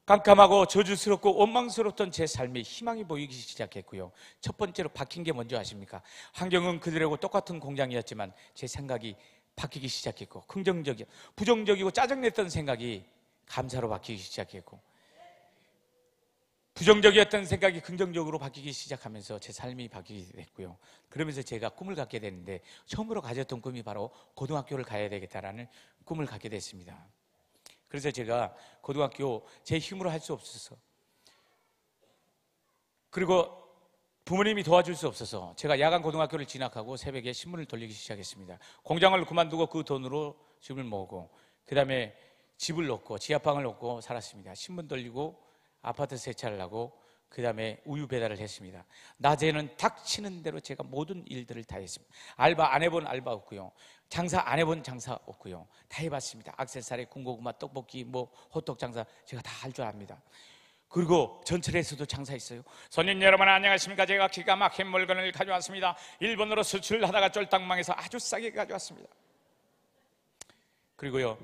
깜깜하고 저주스럽고 원망스럽던 제 삶에 희망이 보이기 시작했고요. 첫 번째로 바뀐 게 뭔지 아십니까? 환경은 그들하고 똑같은 공장이었지만 제 생각이 바뀌기 시작했고, 긍정적이고 부정적이고 짜증냈던 생각이 감사로 바뀌기 시작했고, 부정적이었던 생각이 긍정적으로 바뀌기 시작하면서 제 삶이 바뀌게 됐고요. 그러면서 제가 꿈을 갖게 됐는데, 처음으로 가졌던 꿈이 바로 고등학교를 가야 되겠다라는 꿈을 갖게 됐습니다. 그래서 제가 고등학교 제 힘으로 할 수 없어서, 그리고 부모님이 도와줄 수 없어서 제가 야간 고등학교를 진학하고 새벽에 신문을 돌리기 시작했습니다. 공장을 그만두고 그 돈으로 집을 모으고, 그 다음에 집을 놓고 지하방을 놓고 살았습니다. 신문 돌리고 아파트 세차를 하고, 그 다음에 우유 배달을 했습니다. 낮에는 닥치는 대로 제가 모든 일들을 다 했습니다. 알바 안 해본 알바 없고요, 장사 안 해본 장사 없고요, 다 해봤습니다. 액세서리, 군고구마, 떡볶이, 호떡 장사 제가 다 할 줄 압니다. 그리고 전철에서도 장사했어요. 손님 여러분 안녕하십니까? 제가 기가 막힌 물건을 가져왔습니다. 일본으로 수출하다가 쫄딱 망해서 아주 싸게 가져왔습니다. 그리고요,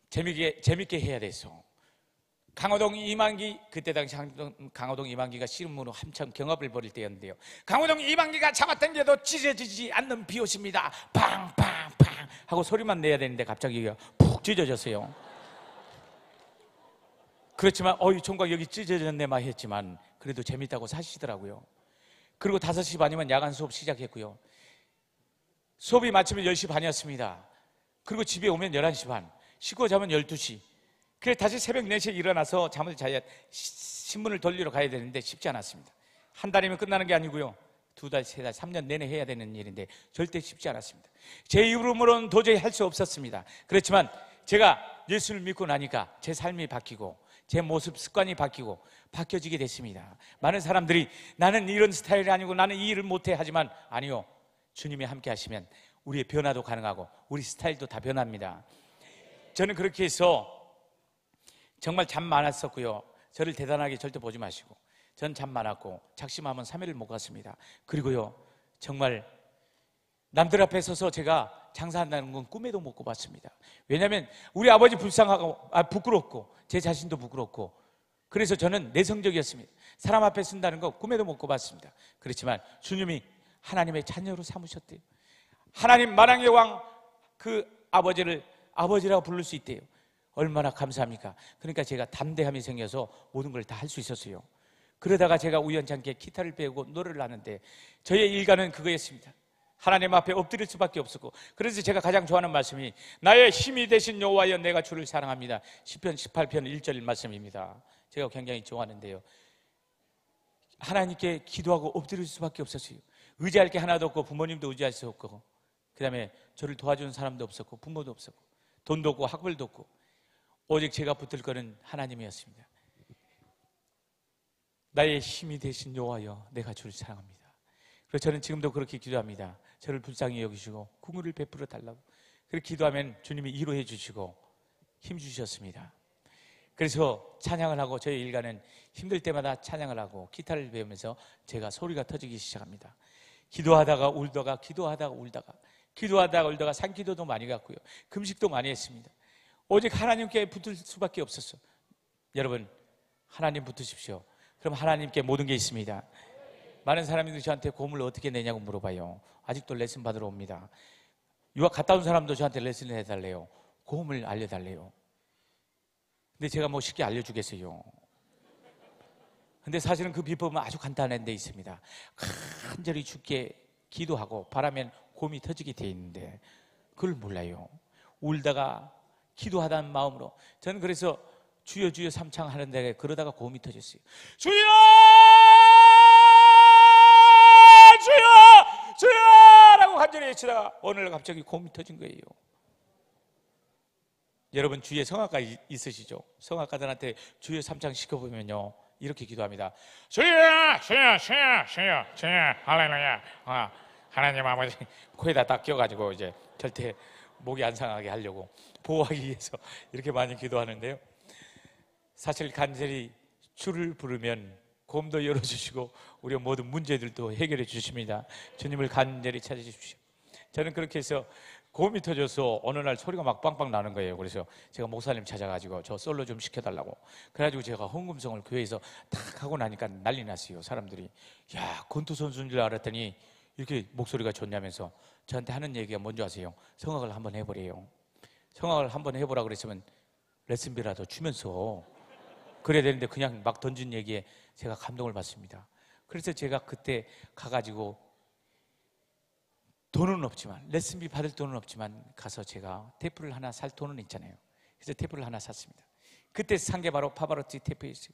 재밌게 해야 돼서 강호동 이만기, 그때 당시 강호동 이만기가 씨름으로 한참 경합을 벌일 때였는데요, 강호동 이만기가 잡아당겨도 찢어지지 않는 비옷입니다. 팡팡팡 하고 소리만 내야 되는데 갑자기 푹 찢어졌어요. 그렇지만 어이 총각 여기 찢어졌네 막 했지만 그래도 재밌다고 사시더라고요. 그리고 5시 반이면 야간 수업 시작했고요, 수업이 마치면 10시 반이었습니다. 그리고 집에 오면 11시 반, 씻고 자면 12시. 그래 다시 새벽 4시에 일어나서 잠을 자야 신문을 돌리러 가야 되는데 쉽지 않았습니다. 한 달이면 끝나는 게 아니고요, 2달, 3달, 3년 내내 해야 되는 일인데 절대 쉽지 않았습니다. 제 이름으로는 도저히 할 수 없었습니다. 그렇지만 제가 예수를 믿고 나니까 제 삶이 바뀌고 제 모습 습관이 바뀌어지게 됐습니다. 많은 사람들이 나는 이런 스타일이 아니고 나는 이 일을 못해 하지만 아니요, 주님이 함께 하시면 우리의 변화도 가능하고 우리 스타일도 다 변합니다. 저는 그렇게 해서 정말 잠 많았었고요, 저를 대단하게 절대 보지 마시고, 전 잠 많았고 작심하면 3일을 못 갔습니다. 그리고요, 정말 남들 앞에 서서 제가 장사한다는 건 꿈에도 못 꿔봤습니다. 왜냐하면 우리 아버지 불쌍하고 부끄럽고 제 자신도 부끄럽고, 그래서 저는 내성적이었습니다. 사람 앞에 쓴다는 거 꿈에도 못 꿔봤습니다. 그렇지만 주님이 하나님의 자녀로 삼으셨대요. 하나님 만왕의 왕 그 아버지를 아버지라고 부를 수 있대요. 얼마나 감사합니까? 그러니까 제가 담대함이 생겨서 모든 걸 다 할 수 있었어요. 그러다가 제가 우연찮게 기타를 배우고 노래를 하는데 저의 일가는 그거였습니다. 하나님 앞에 엎드릴 수밖에 없었고, 그래서 제가 가장 좋아하는 말씀이 나의 힘이 되신 여호와여 내가 주를 사랑합니다. 시편 18편 1절 말씀입니다. 제가 굉장히 좋아하는데요, 하나님께 기도하고 엎드릴 수밖에 없었어요. 의지할 게 하나도 없고 부모님도 의지할 수 없고, 그 다음에 저를 도와주는 사람도 없었고 부모도 없었고 돈도 없고 학벌도 없고, 오직 제가 붙들 거는 하나님이었습니다. 나의 힘이 되신 여호와여 내가 주를 사랑합니다. 그래서 저는 지금도 그렇게 기도합니다. 저를 불쌍히 여기시고 긍휼을 베풀어 달라고. 그렇게 기도하면 주님이 위로해 주시고 힘 주셨습니다. 그래서 찬양을 하고 저희 일가는 힘들 때마다 찬양을 하고 기타를 배우면서 제가 소리가 터지기 시작합니다. 기도하다가 울다가 기도하다가 울다가 기도하다가 울다가 산기도도 많이 갔고요, 금식도 많이 했습니다. 오직 하나님께 붙을 수밖에 없었어. 여러분, 하나님 붙으십시오. 그럼 하나님께 모든 게 있습니다. 많은 사람들이 저한테 고음을 어떻게 내냐고 물어봐요. 아직도 레슨 받으러 옵니다. 유학 갔다 온 사람도 저한테 레슨을 해달래요. 고음을 알려달래요. 근데 제가 뭐 쉽게 알려주겠어요. 근데 사실은 그 비법은 아주 간단한 데 있습니다. 간절히 주께 기도하고 바라면 고음이 터지게 돼 있는데 그걸 몰라요. 울다가 기도하다는 마음으로, 저는 그래서 주여 주여 삼창 하는데 그러다가 고음이 터졌어요. 주여 주여 주여 라고 간절히 외치다가 어느 날 갑자기 고음이 터진 거예요. 여러분 주위에 성악가 있으시죠? 성악가들한테 주여 삼창 시켜보면요 이렇게 기도합니다. 주여 주여 주여 주여 주여 할렐루야. 하나님 아버지 코에다 딱 껴가지고 이제 절대 목이 안 상하게 하려고 보호하기 위해서 이렇게 많이 기도하는데요, 사실 간절히 주를 부르면 고음도 열어주시고 우리 모든 문제들도 해결해 주십니다. 주님을 간절히 찾으십시오. 저는 그렇게 해서 고음이 터져서 어느 날 소리가 막 빵빵 나는 거예요. 그래서 제가 목사님 찾아가지고 저 솔로 좀 시켜달라고 그래가지고 제가 헌금성을 교회에서 탁 하고 나니까 난리 났어요. 사람들이 야 권투 선수인 줄 알았더니 이렇게 목소리가 좋냐면서 저한테 하는 얘기가 뭔지 아세요? 성악을 한번 해보래요. 성악을 한번 해보라 그랬으면 레슨비라도 주면서 그래야 되는데 그냥 막 던진 얘기에 제가 감동을 받습니다. 그래서 제가 그때 가가지고 돈은 없지만, 레슨비 받을 돈은 없지만 가서 제가 테이프를 하나 살 돈은 있잖아요. 그래서 테이프를 하나 샀습니다. 그때 산 게 바로 파바로티 테이프였어요.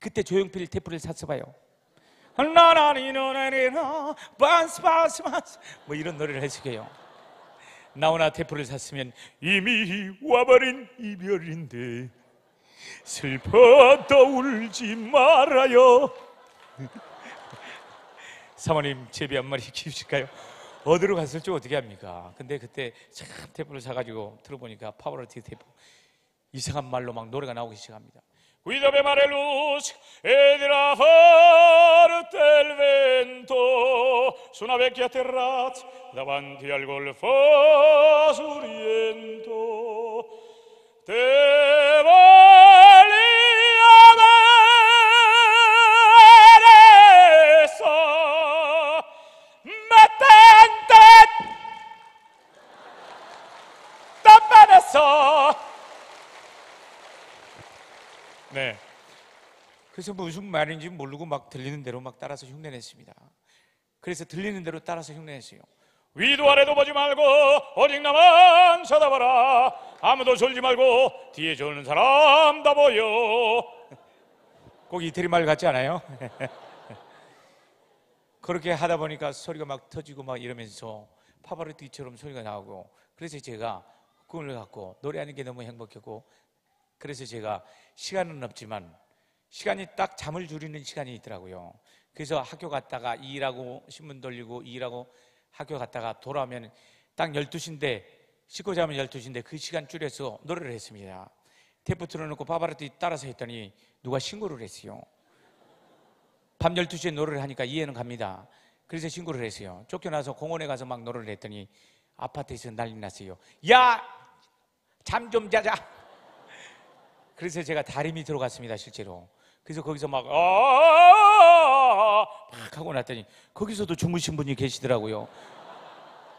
그때 조용필 테이프를 샀어봐요. 나나니노나니나 반스반스반스 뭐 이런 노래를 해주게요. 나오나 테이프를 샀으면 이미 와버린 이별인데 슬퍼 떠울지 말아요. 사모님 제비 한 마리 키우실까요? 어디로 갔을지 어떻게 합니까? 근데 그때 참 테이프를 사가지고 들어보니까 파바로티 테이프 이상한 말로 막 노래가 나오기 시작합니다. Guidame mare luz e della forte il vento su una vecchia terrazza davanti al golfo suriento. Te volía ver eso, mettente 담배냈어. 네. 그래서 무슨 말인지 모르고 막 들리는 대로 막 따라서 흉내냈습니다. 그래서 들리는 대로 따라서 흉내냈어요. 위도 아래도 보지 말고 오직 나만 쳐다봐라. 아무도 졸지 말고 뒤에 졸는 사람 다 보여. 꼭 이태리 말 같지 않아요? 그렇게 하다 보니까 소리가 막 터지고 막 이러면서 파바로티처럼 소리가 나오고, 그래서 제가 꿈을 갖고 노래하는 게 너무 행복했고, 그래서 제가 시간은 없지만 시간이 딱 잠을 줄이는 시간이 있더라고요. 그래서 학교 갔다가 일하고 신문 돌리고 일하고 학교 갔다가 돌아오면 딱 12시인데, 씻고 자면 12시인데 그 시간 줄여서 노래를 했습니다. 테이프 틀어놓고 파바로티 따라서 했더니 누가 신고를 했어요. 밤 12시에 노래를 하니까 이해는 갑니다. 그래서 신고를 했어요. 쫓겨나서 공원에 가서 막 노래를 했더니 아파트에서 난리 났어요. 야! 잠 좀 자자! 그래서 제가 다리 밑으로 갔습니다, 실제로. 그래서 거기서 막 하고 났더니 거기서도 주무신 분이 계시더라고요.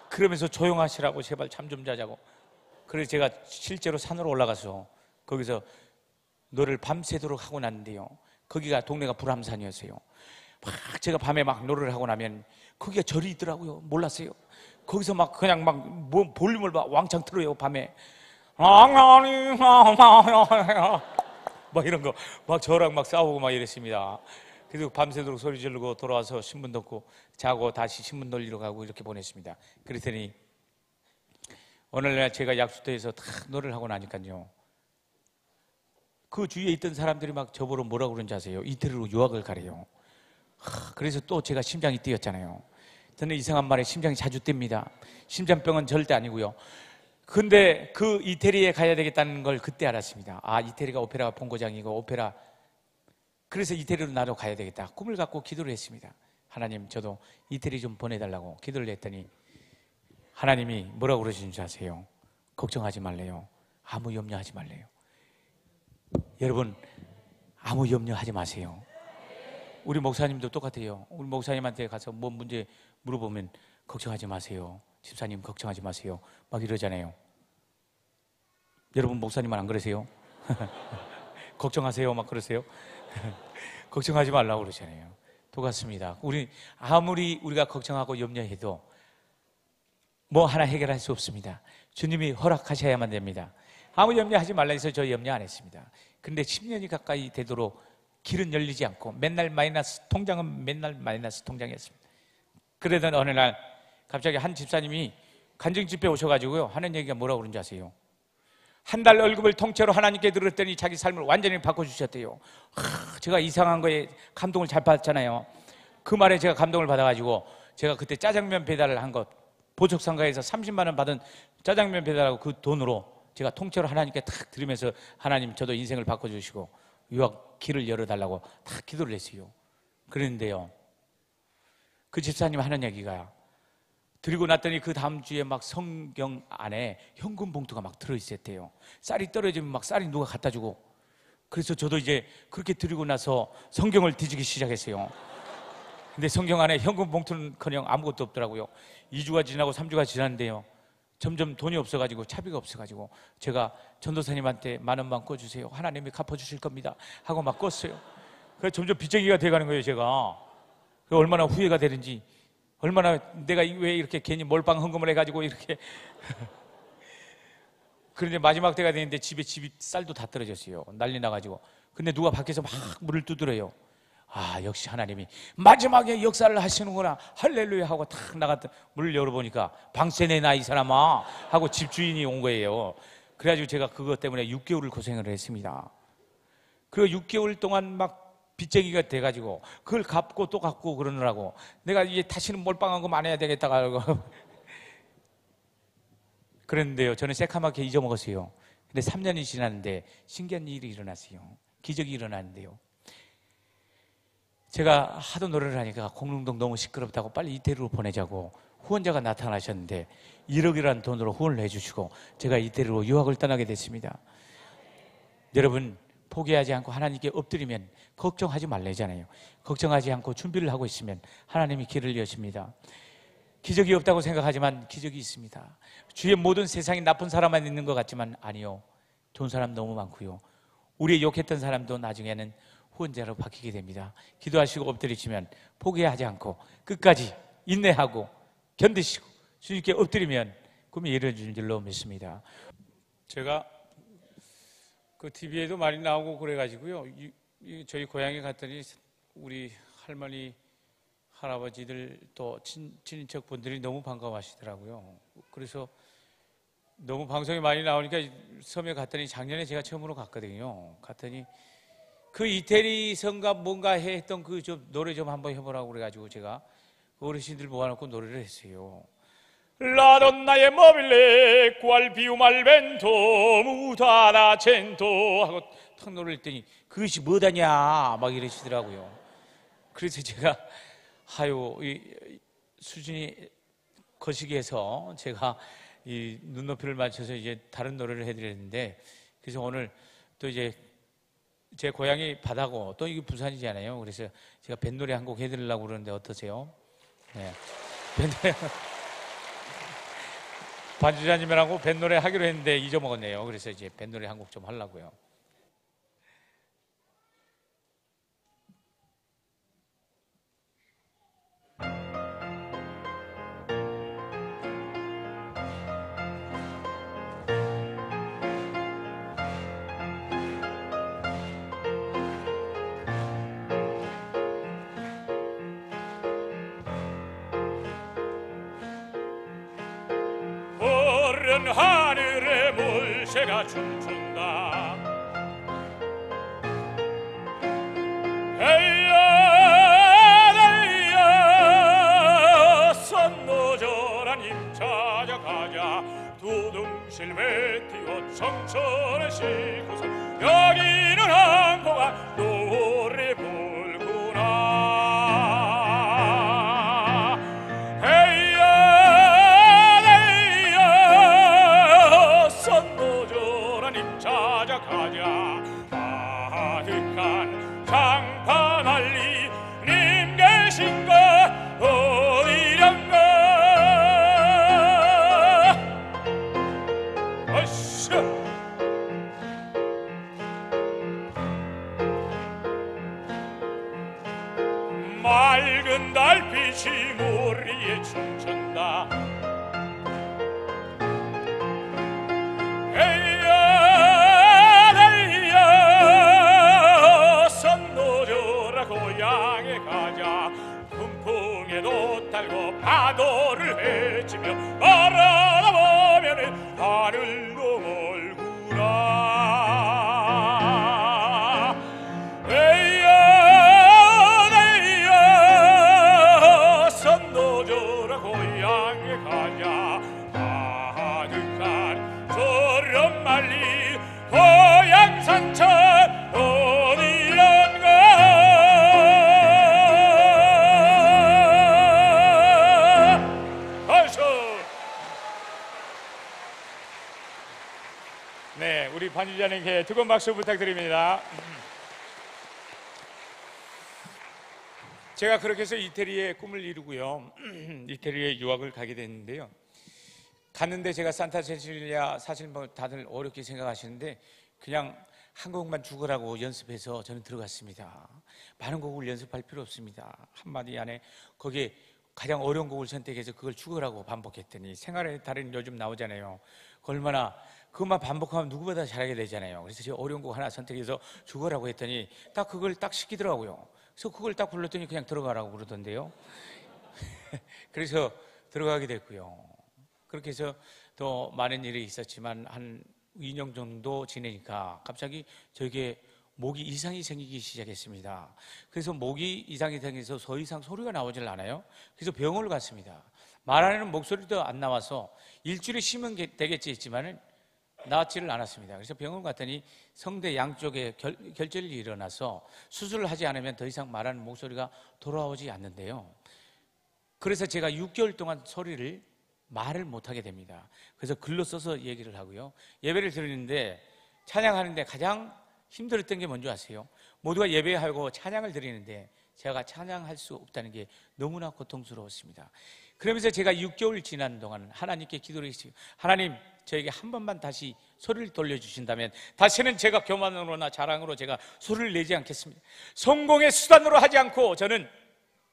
그러면서 조용하시라고, 제발 잠 좀 자자고. 그래서 제가 실제로 산으로 올라가서 거기서 노래를 밤새도록 하고 났는데요, 거기가 동네가 불암산이었어요. 막 제가 밤에 막 노래를 하고 나면 거기가 절이 있더라고요. 몰랐어요. 거기서 막 그냥 막 볼륨을 막 왕창 틀어요, 밤에. 막 이런 거 막 저랑 막 싸우고 막 이랬습니다. 그래서 밤새도록 소리 지르고 돌아와서 신문 덮고 자고 다시 신문 돌리러 가고 이렇게 보냈습니다. 그랬더니 오늘날 제가 약수터에서 다 노래를 하고 나니까요, 그 주위에 있던 사람들이 막 저보러 뭐라고 그런지 아세요? 이태리로 유학을 가래요. 그래서 또 제가 심장이 뛰었잖아요. 저는 이상한 말에 심장이 자주 뜁니다. 심장병은 절대 아니고요. 근데 그 이태리에 가야 되겠다는 걸 그때 알았습니다. 아, 이태리가 오페라 본고장이고 오페라, 그래서 이태리로 나도 가야 되겠다. 꿈을 갖고 기도를 했습니다. 하나님, 저도 이태리 좀 보내달라고 기도를 했더니 하나님이 뭐라고 그러시는지 아세요? 걱정하지 말래요. 아무 염려하지 말래요. 여러분, 아무 염려하지 마세요. 우리 목사님도 똑같아요. 우리 목사님한테 가서 뭐 문제 물어보면 걱정하지 마세요. 집사님 걱정하지 마세요. 막 이러잖아요. 여러분 목사님은 안 그러세요? 걱정하세요 막 그러세요? 걱정하지 말라고 그러잖아요. 똑같습니다. 우리 아무리 우리가 걱정하고 염려해도 뭐 하나 해결할 수 없습니다. 주님이 허락하셔야만 됩니다. 아무 염려하지 말라 해서 저 염려 안 했습니다. 근데 10년이 가까이 되도록 길은 열리지 않고 맨날 마이너스, 통장은 맨날 마이너스 통장이었습니다. 그러던 어느 날 갑자기 한 집사님이 간증집회 오셔가지고요, 하는 얘기가 뭐라고 그런지 아세요? 한 달 월급을 통째로 하나님께 드렸더니 자기 삶을 완전히 바꿔주셨대요. 제가 이상한 거에 감동을 잘 받았잖아요. 그 말에 제가 감동을 받아가지고 제가 그때 짜장면 배달을 한 것, 보석상가에서 30만 원 받은 짜장면 배달하고 그 돈으로 제가 통째로 하나님께 탁 드리면서 하나님 저도 인생을 바꿔주시고 유학 길을 열어달라고 탁 기도를 했어요. 그랬는데요, 그 집사님 하는 얘기가, 드리고 났더니 그 다음 주에 막 성경 안에 현금 봉투가 막 들어있었대요. 쌀이 떨어지면 막 쌀이 누가 갖다 주고. 그래서 저도 이제 그렇게 드리고 나서 성경을 뒤지기 시작했어요. 근데 성경 안에 현금 봉투는커녕 아무것도 없더라고요. 2주가 지나고 3주가 지났는데요, 점점 돈이 없어가지고 차비가 없어가지고 제가 전도사님한테 10,000원만 꿔주세요. 하나님이 갚아주실 겁니다 하고 막 껐어요. 그래서 점점 빚쟁이가 돼가는 거예요, 제가. 얼마나 후회가 되는지, 얼마나 내가 왜 이렇게 괜히 몰빵 헌금을 해가지고 이렇게. 그런데 마지막 때가 되는데 집에 쌀도 다 떨어졌어요. 난리 나가지고. 근데 누가 밖에서 막 물을 두드려요. 아, 역시 하나님이 마지막에 역사를 하시는구나, 할렐루야 하고 탁 나갔다 문을 열어보니까 방세 내놔 이 사람아 하고 집주인이 온 거예요. 그래가지고 제가 그것 때문에 6개월을 고생을 했습니다. 그리고 6개월 동안 막 빚쟁이가 돼가지고 그걸 갚고 또 갚고 그러느라고 내가 이제 다시는 몰빵한 거 안 해야 되겠다가 하고 그랬는데요, 저는 새카맣게 잊어먹었어요. 근데 3년이 지났는데 신기한 일이 일어났어요. 기적이 일어났는데요, 제가 하도 노래를 하니까 공릉동 너무 시끄럽다고 빨리 이태리로 보내자고 후원자가 나타나셨는데 1억이라는 돈으로 후원을 해주시고 제가 이태리로 유학을 떠나게 됐습니다. 여러분, 포기하지 않고 하나님께 엎드리면 걱정하지 말래잖아요. 걱정하지 않고 준비를 하고 있으면 하나님이 길을 여십니다. 기적이 없다고 생각하지만 기적이 있습니다. 주위에 모든 세상에 나쁜 사람만 있는 것 같지만 아니요, 좋은 사람 너무 많고요. 우리 욕했던 사람도 나중에는 후원자로 바뀌게 됩니다. 기도하시고 엎드리시면 포기하지 않고 끝까지 인내하고 견디시고 주님께 엎드리면 꿈이 이루어질 줄로 믿습니다. 제가 그 TV에도 많이 나오고 그래가지고요, 저희 고향에 갔더니 우리 할머니, 할아버지들 또 친인척 분들이 너무 반가워하시더라고요. 그래서 너무 방송에 많이 나오니까 섬에 갔더니 작년에 제가 처음으로 갔거든요. 갔더니 그 이태리 성가 뭔가 했던 그 노래 좀 한번 해보라고 그래가지고 제가 어르신들 모아놓고 노래를 했어요. La donna è mobile, qual più malvento, mutata cento 하고 탁 노래를 했더니 그것이 뭐다냐 막 이러시더라고요. 그래서 제가 하요 이 수준이 거시기해서 제가 이 눈높이를 맞춰서 이제 다른 노래를 해드렸는데, 그래서 오늘 또 이제 제 고향이 바다고 또 이게 부산이잖아요. 그래서 제가 뱃노래 한 곡 해드리려고 그러는데 어떠세요? 네. 뱃노래 반주자님이라고 뱃노래 하기로 했는데 잊어먹었네요. 그래서 이제 뱃노래 한 곡 좀 하려고요. 푸른 하늘에 물새가 춤춘다. 헤이야 헤이야 선노절한 힘 찾아가자. 두둥실 메티고 청천에 싣고서 여기는 항구가 노래 불구나. 헤이야 헤이야 선노절한 힘 찾아가자. 가득한 장판 알리 님 계신가 어디련가. 어쇼 맑은 달빛이 머리에 춤춘다. 헤이야 헤이야 선노절아 고향에 가자. 훈풍에도 달고 파도를 헤치며 바라다 보면은 하늘도 멀구나. 헤이야 헤이야 선노절아 고향에 가자. 가득한 소름 말리 고향 산천 어디란가. 어서. 네, 우리 반주자님께 뜨거운 박수 부탁드립니다. 제가 그렇게 해서 이태리의 꿈을 이루고요, 이태리에 유학을 가게 됐는데요. 갔는데 제가 산타 세실리아, 사실 뭐 다들 어렵게 생각하시는데 그냥 한 곡만 죽으라고 연습해서 저는 들어갔습니다. 많은 곡을 연습할 필요 없습니다. 한마디 안에 거기에 가장 어려운 곡을 선택해서 그걸 죽으라고 반복했더니 생활의 달인 요즘 나오잖아요. 얼마나 그것만 반복하면 누구보다 잘하게 되잖아요. 그래서 제가 어려운 곡 하나 선택해서 죽으라고 했더니 딱 그걸 딱 시키더라고요. 그래서 그걸 딱 불렀더니 그냥 들어가라고 그러던데요. 그래서 들어가게 됐고요. 그렇게 해서 더 많은 일이 있었지만 한 2년 정도 지내니까 갑자기 저에게 목이 이상이 생기기 시작했습니다. 그래서 목이 이상이 생겨서 더 이상 소리가 나오질 않아요. 그래서 병원을 갔습니다. 말하는 목소리도 안 나와서 일주일에 쉬면 되겠지 했지만은 나았지를 않았습니다. 그래서 병원 갔더니 성대 양쪽에 결절이 일어나서 수술을 하지 않으면 더 이상 말하는 목소리가 돌아오지 않는데요. 그래서 제가 6개월 동안 소리를 말을 못하게 됩니다. 그래서 글로 써서 얘기를 하고요. 예배를 드리는데 찬양하는데 가장 힘들었던 게 뭔지 아세요? 모두가 예배하고 찬양을 드리는데 제가 찬양할 수 없다는 게 너무나 고통스러웠습니다. 그러면서 제가 6개월 지난 동안 하나님께 기도를 했어요. 하나님, 저에게 한 번만 다시 소리를 돌려주신다면 다시는 제가 교만으로나 자랑으로 제가 소리를 내지 않겠습니다. 성공의 수단으로 하지 않고 저는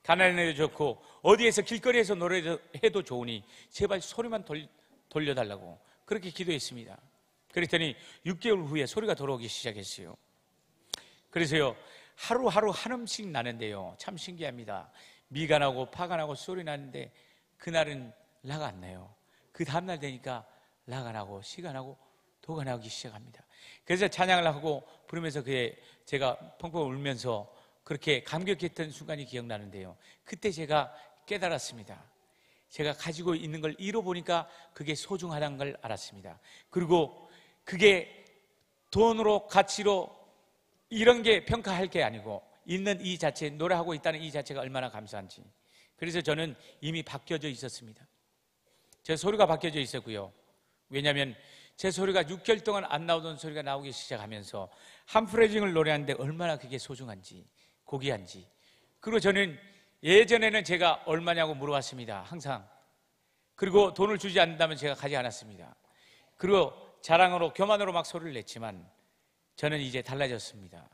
가난해도 좋고 어디에서 길거리에서 노래해도 좋으니 제발 소리만 돌려달라고 그렇게 기도했습니다. 그랬더니 6개월 후에 소리가 돌아오기 시작했어요. 그래서요, 하루하루 한음씩 나는데요, 참 신기합니다. 미가 나고 파가 나고 소리 나는데 그날은 라가 안 나요. 그 다음날 되니까 라가 나고 시가 나고 도가 나기 시작합니다. 그래서 찬양을 하고 부르면서 제가 펑펑 울면서 그렇게 감격했던 순간이 기억나는데요, 그때 제가 깨달았습니다. 제가 가지고 있는 걸 잃어보니까 그게 소중하다는 걸 알았습니다. 그리고 그게 돈으로 가치로 이런 게 평가할 게 아니고 있는 이 자체, 노래하고 있다는 이 자체가 얼마나 감사한지. 그래서 저는 이미 바뀌어져 있었습니다. 제 소리가 바뀌어져 있었고요. 왜냐하면 제 소리가 6개월 동안 안 나오던 소리가 나오기 시작하면서 한 프레징을 노래하는데 얼마나 그게 소중한지, 고귀한지. 그리고 저는 예전에는 제가 얼마냐고 물어봤습니다, 항상. 그리고 돈을 주지 않는다면 제가 가지 않았습니다. 그리고 자랑으로 교만으로 막 소리를 냈지만 저는 이제 달라졌습니다.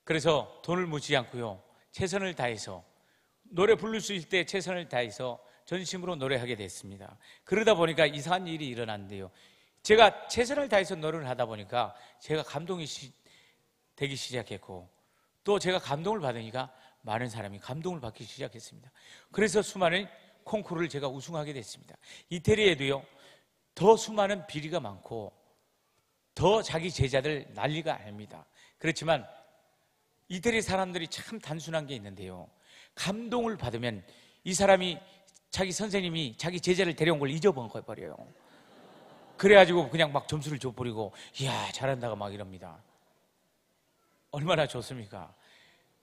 그래서 돈을 묻지 않고요, 최선을 다해서 노래 부를 수 있을 때 최선을 다해서 전심으로 노래하게 됐습니다. 그러다 보니까 이상한 일이 일어났는데요, 제가 최선을 다해서 노래를 하다 보니까 제가 감동이 되기 시작했고 또 제가 감동을 받으니까 많은 사람이 감동을 받기 시작했습니다. 그래서 수많은 콩쿠르를 제가 우승하게 됐습니다. 이태리에도요, 더 수많은 비리가 많고 더 자기 제자들 난리가 아닙니다. 그렇지만 이태리 사람들이 참 단순한 게 있는데요, 감동을 받으면 이 사람이 자기 선생님이 자기 제자를 데려온 걸 잊어버려요. 그래가지고 그냥 막 점수를 줘버리고 이야 잘한다가 막 이럽니다. 얼마나 좋습니까?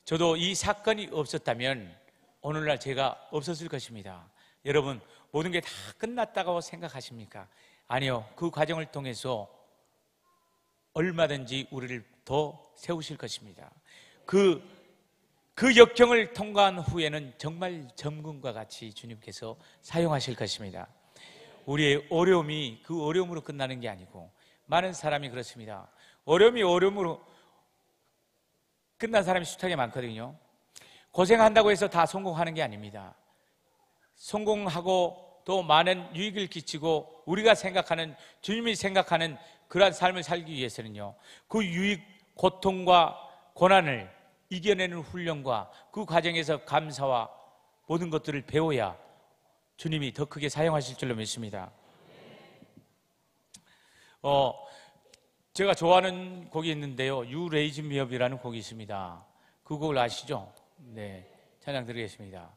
저도 이 사건이 없었다면 오늘날 제가 없었을 것입니다. 여러분, 모든 게 다 끝났다고 생각하십니까? 아니요, 그 과정을 통해서 얼마든지 우리를 더 세우실 것입니다. 그 역경을 통과한 후에는 정말 점금과 같이 주님께서 사용하실 것입니다. 우리의 어려움이 그 어려움으로 끝나는 게 아니고, 많은 사람이 그렇습니다. 어려움으로 끝난 사람이 숱하게 많거든요. 고생한다고 해서 다 성공하는 게 아닙니다. 성공하고 또 많은 유익을 끼치고 우리가 생각하는, 주님이 생각하는 그러한 삶을 살기 위해서는요, 그 유익, 고통과 고난을 이겨내는 훈련과 그 과정에서 감사와 모든 것들을 배워야 주님이 더 크게 사용하실 줄로 믿습니다. 제가 좋아하는 곡이 있는데요, You Raise Me Up이라는 곡이 있습니다. 그 곡을 아시죠? 네, 찬양 드리겠습니다.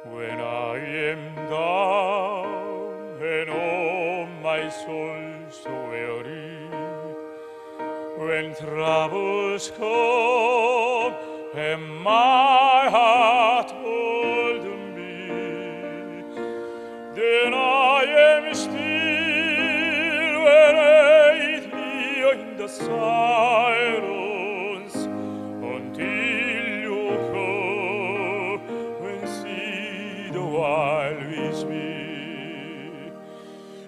When I am down and oh my soul so weary, when troubles come and my heart holds me, then I am still when I hear in the silence until you come and see the world with me.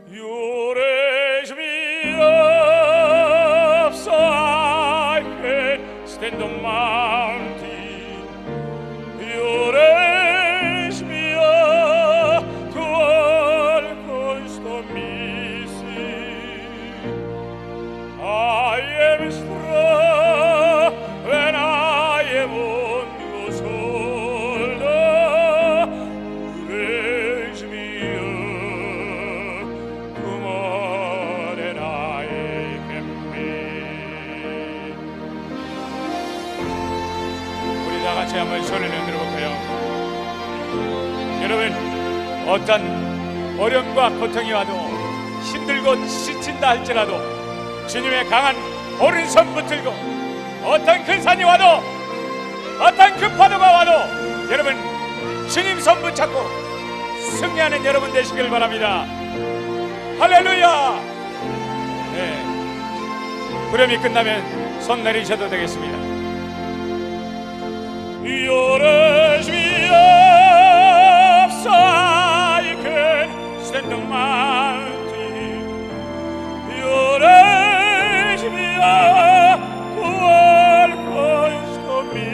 You raise me up so I can stand on mountain. You raise me up to walk stormy sea. I am strong when I am on your shoulder. You raise me up to more than I can be. 손을 흔들어 볼까요? 여러분, 어떤 어려움과 고통이 와도 힘들고 지친다 할지라도 주님의 강한 오른손 붙들고 어떤 큰 산이 와도 어떤 큰 파도가 와도 여러분 주님 손 붙잡고 승리하는 여러분 되시길 바랍니다. 할렐루야. 네. 부름이 끝나면 손 내리셔도 되겠습니다. Yours me upside can stand the mountain. Yours me up to all coins to me.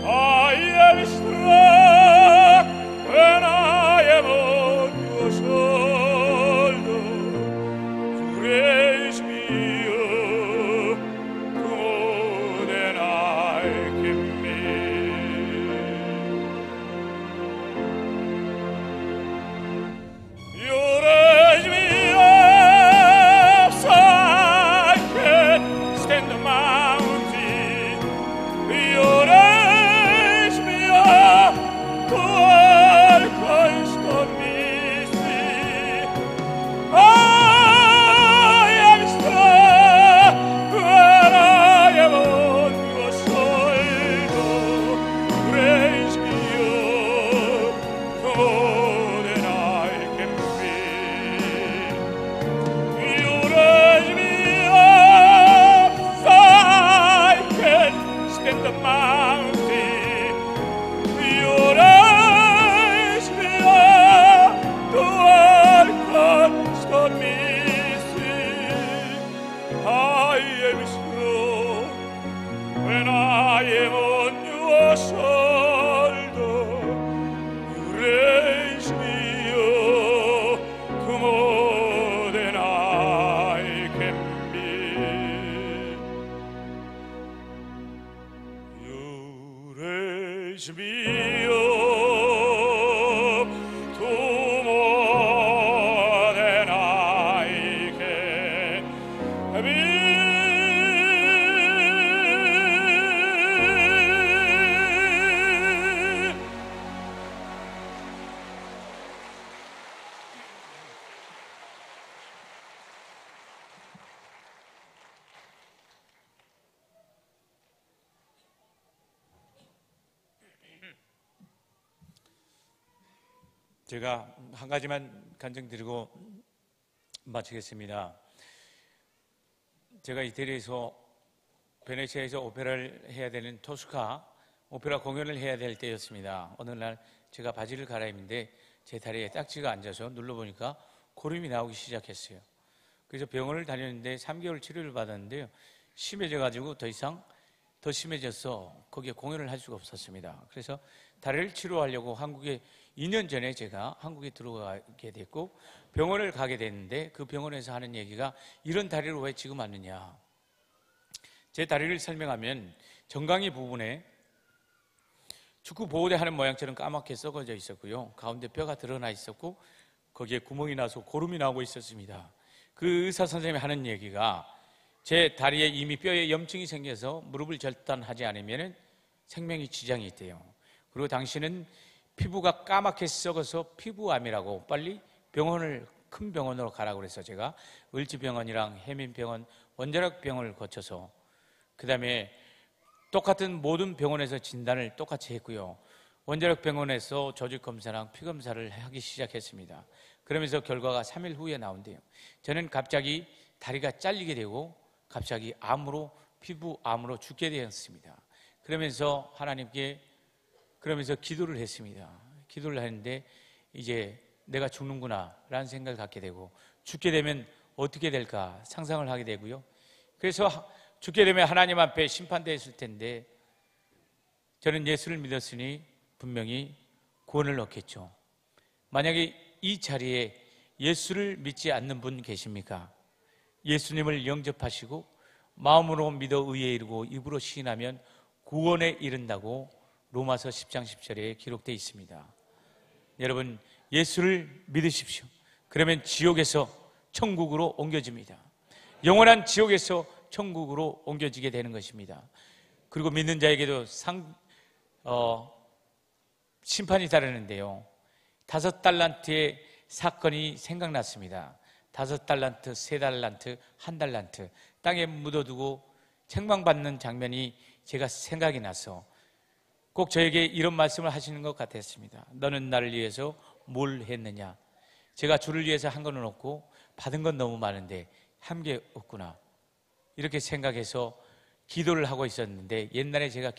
I am strong when I am on your shoulder. To raise me up to more than I can bear. You raise me up so I can stand the mountain. You raise me up to all coins to me. I am strong when I am on your shoulder. Raise me up to more than I can bear. You raise me up so I can stand the mountain. You raise me up to all comes to me. I am strong when I am on your shoulder. You raise me up to more than I can bear. You raise me up to more than I can bear. 제가 한 가지만 간증드리고 마치겠습니다. 제가 이태리에서 베네치아에서 오페라를 해야 되는 토스카 오페라 공연을 해야 될 때였습니다. 어느 날 제가 바지를 갈아입는데 제 다리에 딱지가 앉아서 눌러보니까 고름이 나오기 시작했어요. 그래서 병원을 다녔는데 3개월 치료를 받았는데요. 심해져가지고 더 이상 더 심해져서 거기에 공연을 할 수가 없었습니다. 그래서 다리를 치료하려고 한국에 2년 전에 제가 한국에 들어가게 됐고 병원을 가게 됐는데 그 병원에서 하는 얘기가 이런 다리를 왜 지금 왔느냐. 제 다리를 설명하면 정강이 부분에 축구 보호대 하는 모양처럼 까맣게 썩어져 있었고요. 가운데 뼈가 드러나 있었고 거기에 구멍이 나서 고름이 나오고 있었습니다. 그 의사 선생님이 하는 얘기가 제 다리에 이미 뼈에 염증이 생겨서 무릎을 절단하지 않으면 생명이 지장이 있대요. 그리고 당신은 피부가 까맣게 썩어서 피부암이라고 빨리 큰 병원으로 가라고 그래서 제가 을지병원이랑 해민병원, 원자력병원을 거쳐서 그 다음에 똑같은 모든 병원에서 진단을 똑같이 했고요. 원자력병원에서 조직검사랑 피검사를 하기 시작했습니다. 그러면서 결과가 3일 후에 나온대요. 저는 갑자기 다리가 잘리게 되고 갑자기 피부암으로 죽게 되었습니다. 그러면서 하나님께 기도를 했습니다. 기도를 했는데 이제 내가 죽는구나 라는 생각을 갖게 되고 죽게 되면 어떻게 될까 상상을 하게 되고요. 그래서 죽게 되면 하나님 앞에 심판대에 있을 텐데 저는 예수를 믿었으니 분명히 구원을 얻겠죠. 만약에 이 자리에 예수를 믿지 않는 분 계십니까? 예수님을 영접하시고 마음으로 믿어 의에 이르고 입으로 시인하면 구원에 이른다고 로마서 10장 10절에 기록되어 있습니다. 여러분 예수를 믿으십시오. 그러면 지옥에서 천국으로 옮겨집니다. 영원한 지옥에서 천국으로 옮겨지게 되는 것입니다. 그리고 믿는 자에게도 심판이 따르는데요. 5달란트의 사건이 생각났습니다. 5달란트, 3달란트, 1달란트 땅에 묻어두고 책망받는 장면이 제가 생각이 나서 꼭 저에게 이런 말씀을 하시는 것 같았습니다. 너는 나를 위해서 뭘 했느냐? 제가 주를 위해서 한 건 없고 받은 건 너무 많은데 한 게 없구나. 이렇게 생각해서 기도를 하고 있었는데 옛날에 제가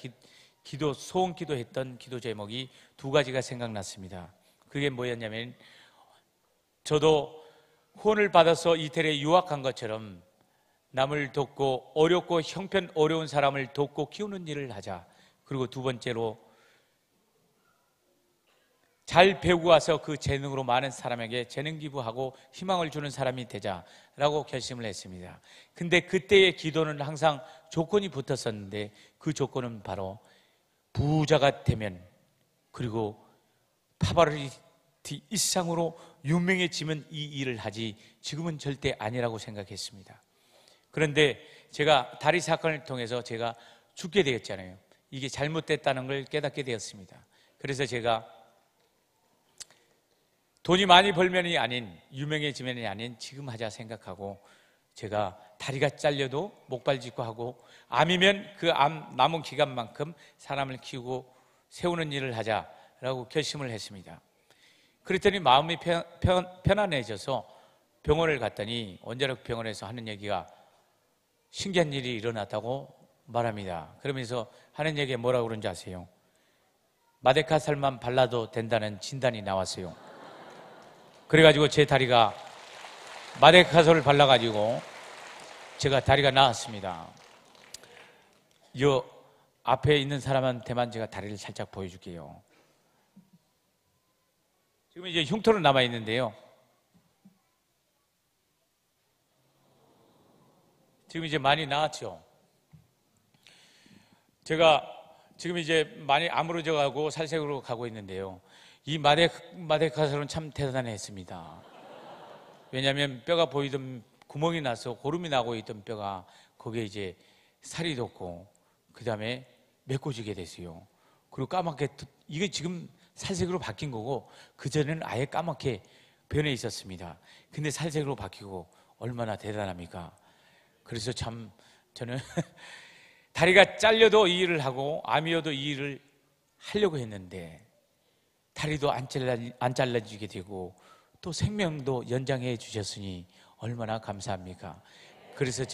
소원 기도했던 기도 제목이 2가지가 생각났습니다. 그게 뭐였냐면 저도 후원을 받아서 이태리에 유학한 것처럼 남을 돕고 어렵고 형편 어려운 사람을 돕고 키우는 일을 하자. 그리고 2번째로 잘 배우고 와서 그 재능으로 많은 사람에게 재능 기부하고 희망을 주는 사람이 되자라고 결심을 했습니다. 근데 그때의 기도는 항상 조건이 붙었었는데 그 조건은 바로 부자가 되면 그리고 파바르티 이상으로 유명해지면 이 일을 하지 지금은 절대 아니라고 생각했습니다. 그런데 제가 다리 사건을 통해서 제가 죽게 되었잖아요. 이게 잘못됐다는 걸 깨닫게 되었습니다. 그래서 제가 돈이 많이 벌면이 아닌 유명해지면이 아닌 지금 하자 생각하고 제가 다리가 잘려도 목발 짚고 하고 암이면 그 암 남은 기간만큼 사람을 키우고 세우는 일을 하자라고 결심을 했습니다. 그랬더니 마음이 편안해져서 병원을 갔더니 원자력 병원에서 하는 얘기가 신기한 일이 일어났다고 말합니다. 그러면서 하는 얘기가 뭐라고 그런지 아세요? 마데카살만 발라도 된다는 진단이 나왔어요. 그래가지고 제 다리가 마데카솔을 발라가지고 제가 다리가 나았습니다. 요 앞에 있는 사람한테만 제가 다리를 살짝 보여줄게요. 지금 이제 흉터로 남아 있는데요. 지금 이제 많이 나았죠. 제가 지금 이제 많이 아물어져 가고 살색으로 가고 있는데요. 이 마데카솔은 참 대단했습니다. 왜냐하면 뼈가 보이던 구멍이 나서 고름이 나고 있던 뼈가 거기에 이제 살이 돋고 그 다음에 메꿔지게 됐어요. 그리고 까맣게 이게 지금 살색으로 바뀐 거고 그전에는 아예 까맣게 변해 있었습니다. 근데 살색으로 바뀌고 얼마나 대단합니까? 그래서 참 저는 다리가 잘려도 이 일을 하고 암이어도 이 일을 하려고 했는데 다리도 안 잘라지게 되고 또 생명도 연장해 주셨으니 얼마나 감사합니까? 그래서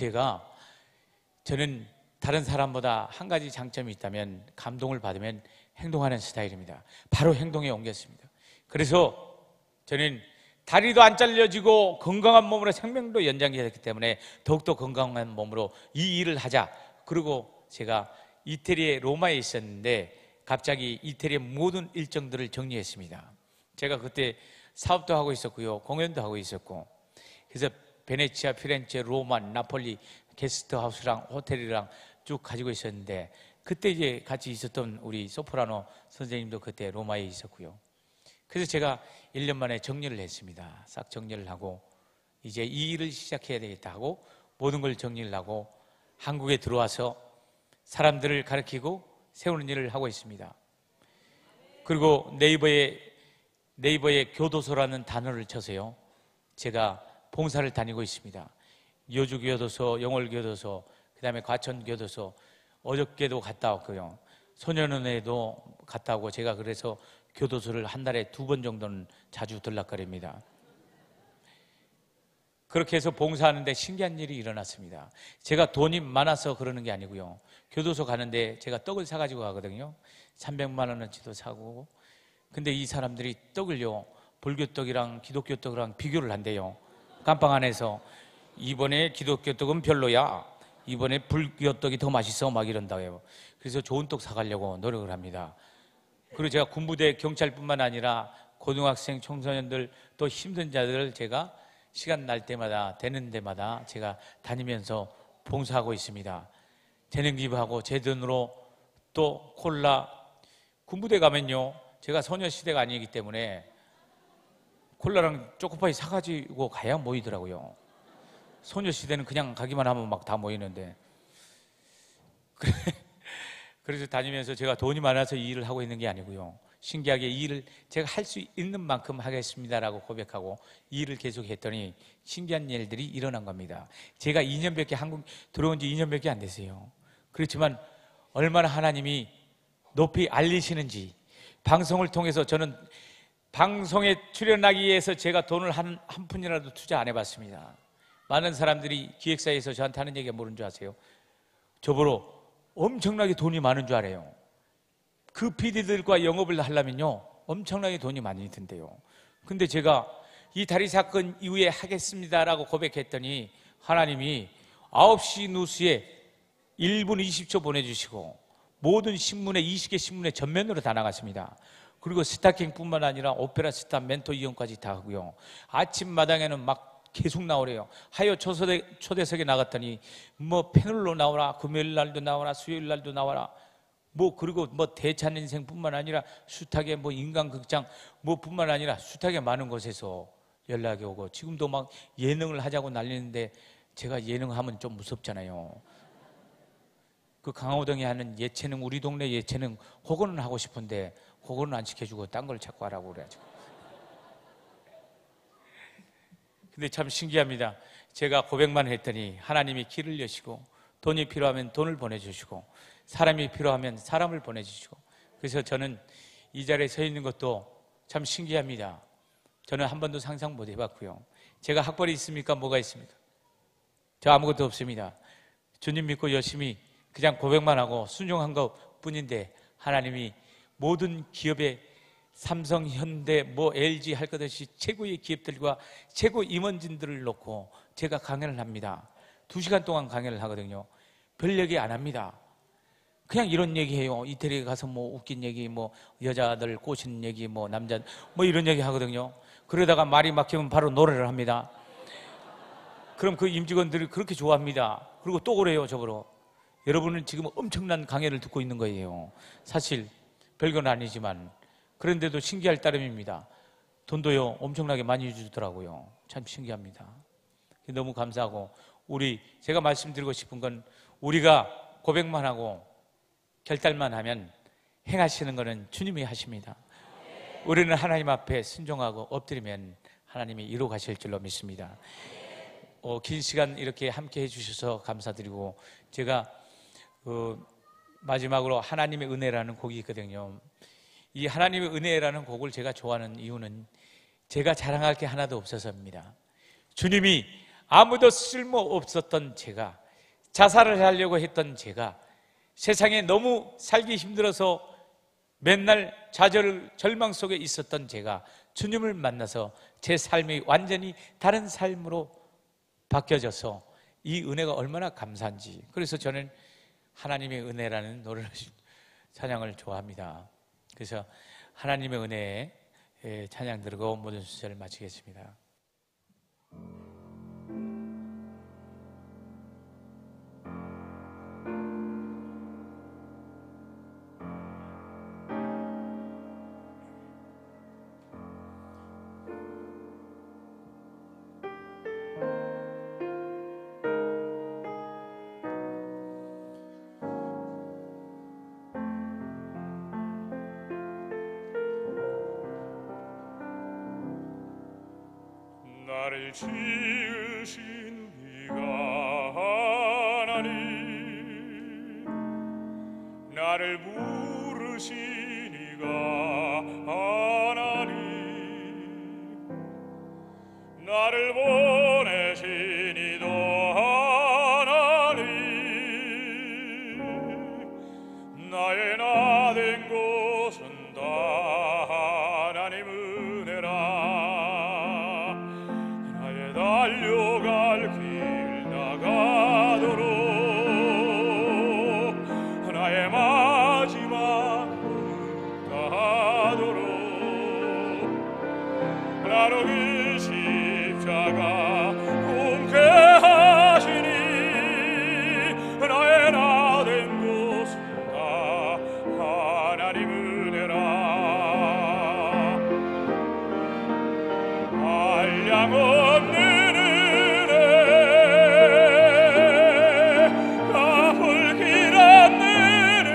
저는 다른 사람보다 한 가지 장점이 있다면 감동을 받으면 행동하는 스타일입니다. 바로 행동에 옮겼습니다. 그래서 저는 다리도 안 잘려지고 건강한 몸으로 생명도 연장이 됐기 때문에 더욱더 건강한 몸으로 이 일을 하자. 그리고 제가 이태리의 로마에 있었는데 갑자기 이태리의 모든 일정들을 정리했습니다. 제가 그때 사업도 하고 있었고요, 공연도 하고 있었고, 그래서 베네치아, 피렌체, 로마, 나폴리 게스트하우스랑 호텔이랑 쭉 가지고 있었는데 그때 이제 같이 있었던 우리 소프라노 선생님도 그때 로마에 있었고요. 그래서 제가 1년 만에 정리를 했습니다. 싹 정리를 하고 이제 이 일을 시작해야 되겠다 하고 모든 걸 정리를 하고 한국에 들어와서 사람들을 가르치고 세우는 일을 하고 있습니다. 그리고 네이버에 교도소라는 단어를 쳐서요, 제가 봉사를 다니고 있습니다. 여주교도소, 영월교도소, 그 다음에 과천교도소, 어저께도 갔다 왔고요. 소년원에도 갔다 오고 제가 그래서 교도소를 한 달에 2번 정도는 자주 들락거립니다. 그렇게 해서 봉사하는데 신기한 일이 일어났습니다. 제가 돈이 많아서 그러는 게 아니고요. 교도소 가는데 제가 떡을 사가지고 가거든요. 300만 원어치도 사고. 근데 이 사람들이 떡을요, 불교떡이랑 기독교떡이랑 비교를 한대요. 감방 안에서 이번에 기독교떡은 별로야, 이번에 불교떡이 더 맛있어, 막 이런다고요. 그래서 좋은 떡 사가려고 노력을 합니다. 그리고 제가 군부대 경찰뿐만 아니라 고등학생, 청소년들, 또 힘든 자들을 제가 시간 날 때마다, 되는 데마다 제가 다니면서 봉사하고 있습니다. 재능 기부하고 제 돈으로 또 콜라, 군부대 가면요, 제가 소녀시대가 아니기 때문에 콜라랑 초코파이 사가지고 가야 모이더라고요. 소녀시대는 그냥 가기만 하면 막 다 모이는데. 그래서 다니면서 제가 돈이 많아서 이 일을 하고 있는 게 아니고요. 신기하게 이 일을 제가 할 수 있는 만큼 하겠습니다라고 고백하고 이 일을 계속 했더니 신기한 일들이 일어난 겁니다. 제가 2년밖에 한국 들어온 지 2년밖에 안 됐어요. 그렇지만 얼마나 하나님이 높이 알리시는지, 방송을 통해서 저는 방송에 출연하기 위해서 제가 돈을 한 푼이라도 투자 안 해봤습니다. 많은 사람들이 기획사에서 저한테 하는 얘기가 뭐는 줄 아세요? 저보러 엄청나게 돈이 많은 줄 알아요. 그 PD들과 영업을 하려면요 엄청나게 돈이 많이 든대요. 근데 제가 이 다리 사건 이후에 하겠습니다라고 고백했더니 하나님이 9시 뉴스에 1분 20초 보내주시고 모든 신문에 20개 신문에 전면으로 다 나갔습니다. 그리고 스타킹뿐만 아니라 오페라 스타 멘토 이용까지 다 하고요. 아침마당에는 막 계속 나오래요. 하여 초대석에 나갔더니 뭐 패널로 나오라, 금요일 날도 나오라, 수요일 날도 나와라. 뭐 그리고 뭐 대찬 인생뿐만 아니라 숱하게 뭐 인간극장 뭐뿐만 아니라 숱하게 많은 곳에서 연락이 오고 지금도 막 예능을 하자고 난리는데 제가 예능하면 좀 무섭잖아요. 그 강호동이 하는 예체능, 우리 동네 예체능 그거는 하고 싶은데 그거는 안 시켜주고 딴 걸 자꾸 하라고 그래가지고. 근데 참 신기합니다. 제가 고백만 했더니 하나님이 길을 여시고 돈이 필요하면 돈을 보내주시고 사람이 필요하면 사람을 보내주시고, 그래서 저는 이 자리에 서 있는 것도 참 신기합니다. 저는 한 번도 상상 못 해봤고요. 제가 학벌이 있습니까? 뭐가 있습니까? 저 아무것도 없습니다. 주님 믿고 열심히 그냥 고백만 하고 순종한 것 뿐인데 하나님이 모든 기업의 삼성, 현대, 뭐 LG 할 것 없이 최고의 기업들과 최고 임원진들을 놓고 제가 강연을 합니다. 2시간 동안 강연을 하거든요. 별 얘기 안 합니다. 그냥 이런 얘기해요. 이태리에 가서 뭐 웃긴 얘기, 뭐 여자들 꼬시는 얘기, 뭐 남자 뭐 이런 얘기 하거든요. 그러다가 말이 막히면 바로 노래를 합니다. 그럼 그 임직원들이 그렇게 좋아합니다. 그리고 또 그래요, 저보러. 여러분은 지금 엄청난 강연을 듣고 있는 거예요. 사실 별건 아니지만 그런데도 신기할 따름입니다. 돈도요 엄청나게 많이 주더라고요. 참 신기합니다. 너무 감사하고, 제가 말씀드리고 싶은 건 우리가 고백만 하고 결단만 하면 행하시는 것은 주님이 하십니다. 우리는 하나님 앞에 순종하고 엎드리면 하나님이 이루어 가실 줄로 믿습니다. 긴 시간 이렇게 함께 해주셔서 감사드리고, 제가 마지막으로 하나님의 은혜라는 곡이 있거든요. 이 하나님의 은혜라는 곡을 제가 좋아하는 이유는 제가 자랑할 게 하나도 없어서입니다. 주님이 아무도 쓸모없었던 제가, 자살을 하려고 했던 제가, 세상에 너무 살기 힘들어서 맨날 좌절, 절망 속에 있었던 제가 주님을 만나서 제 삶이 완전히 다른 삶으로 바뀌어져서 이 은혜가 얼마나 감사한지, 그래서 저는 하나님의 은혜라는 노래를 찬양을 좋아합니다. 그래서 하나님의 은혜에 찬양 드리고 모든 순서를 마치겠습니다. 나를 지으신 이가 하나님, 나를 부르신 이가 하나님, 나를 보내신 이도 하나님, 나의 나 된 곳은 다 하나님 은혜라. 달려갈 길 나가도록 나의 마지막 다하도록 나로 그 십자가 꿈게 하시니 나의 나 된 곳은 다 하나님 은혜라. 한량 없는 은혜, 갚을 길 없는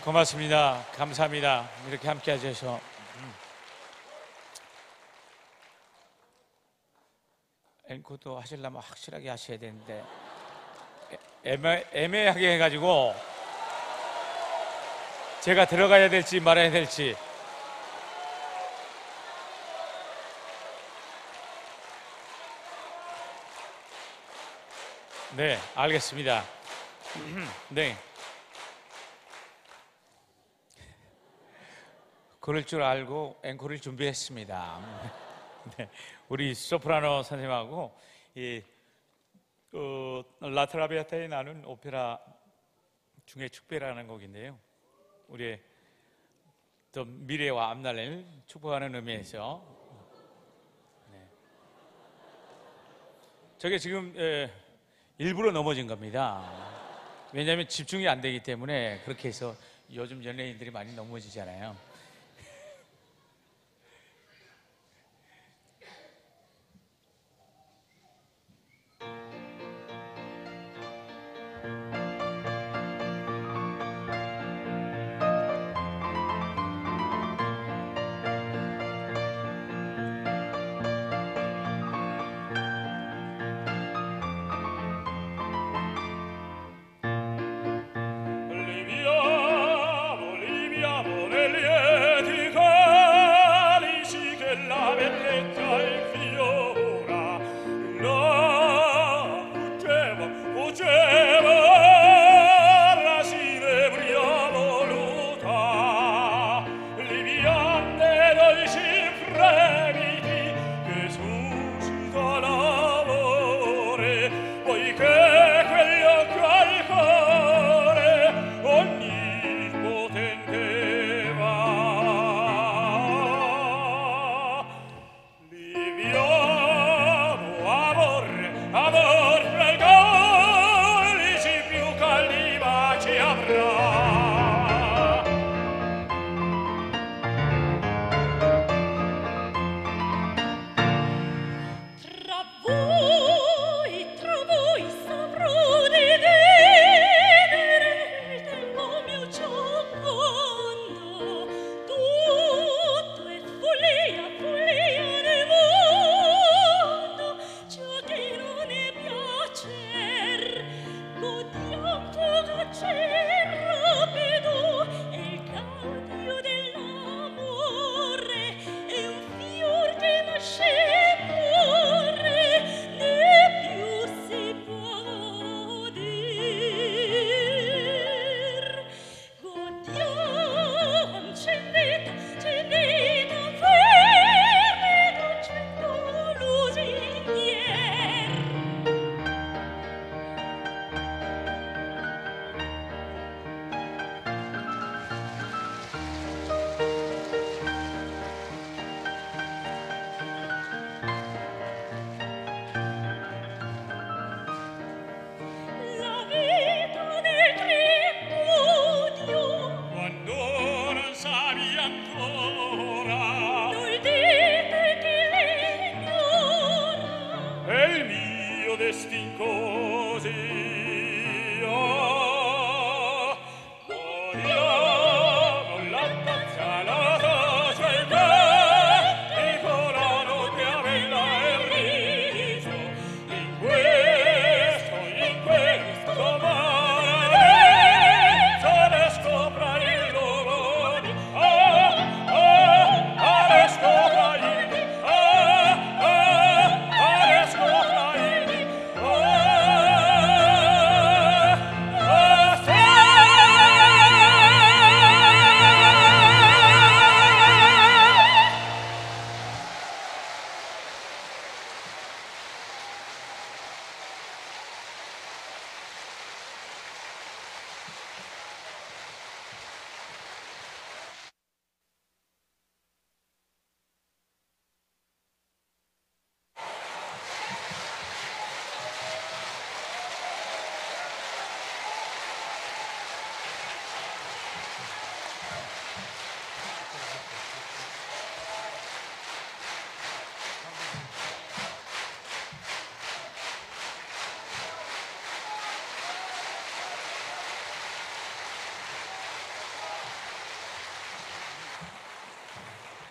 고맙습니다. 감사합니다. 이렇게 함께 해주셔서. 앵콜도 하시려면 확실하게 하셔야 되는데 애매하게 해가지고 제가 들어가야 될지 말아야 될지. 네, 알겠습니다. 네. 그럴 줄 알고 앵콜을 준비했습니다. 네, 우리 소프라노 선생님하고 이 라트라비아타에 나눈 오페라 중에 축배라는 곡인데요. 우리의 또 미래와 앞날을 축복하는 의미에서 네. 저게 지금 일부러 넘어진 겁니다. 왜냐하면 집중이 안 되기 때문에. 그렇게 해서 요즘 연예인들이 많이 넘어지잖아요.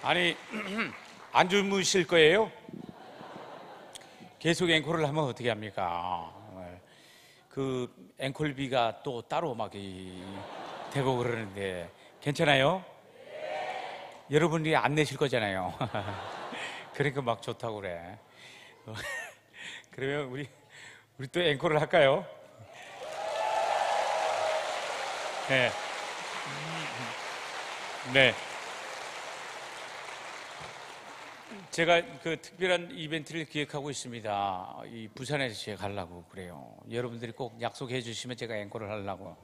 아니 안 주무실 거예요? 계속 앵콜을 하면 어떻게 합니까? 그 앵콜비가 또 따로 막 되고 그러는데 괜찮아요? 여러분이 안 내실 거잖아요. 그러니까 막 좋다고 그래. 그러면 우리 또 앵콜을 할까요? 네. 네. 제가 그 특별한 이벤트를 기획하고 있습니다. 이 부산에서 제가 가려고 그래요. 여러분들이 꼭 약속해 주시면 제가 앵콜을 하려고.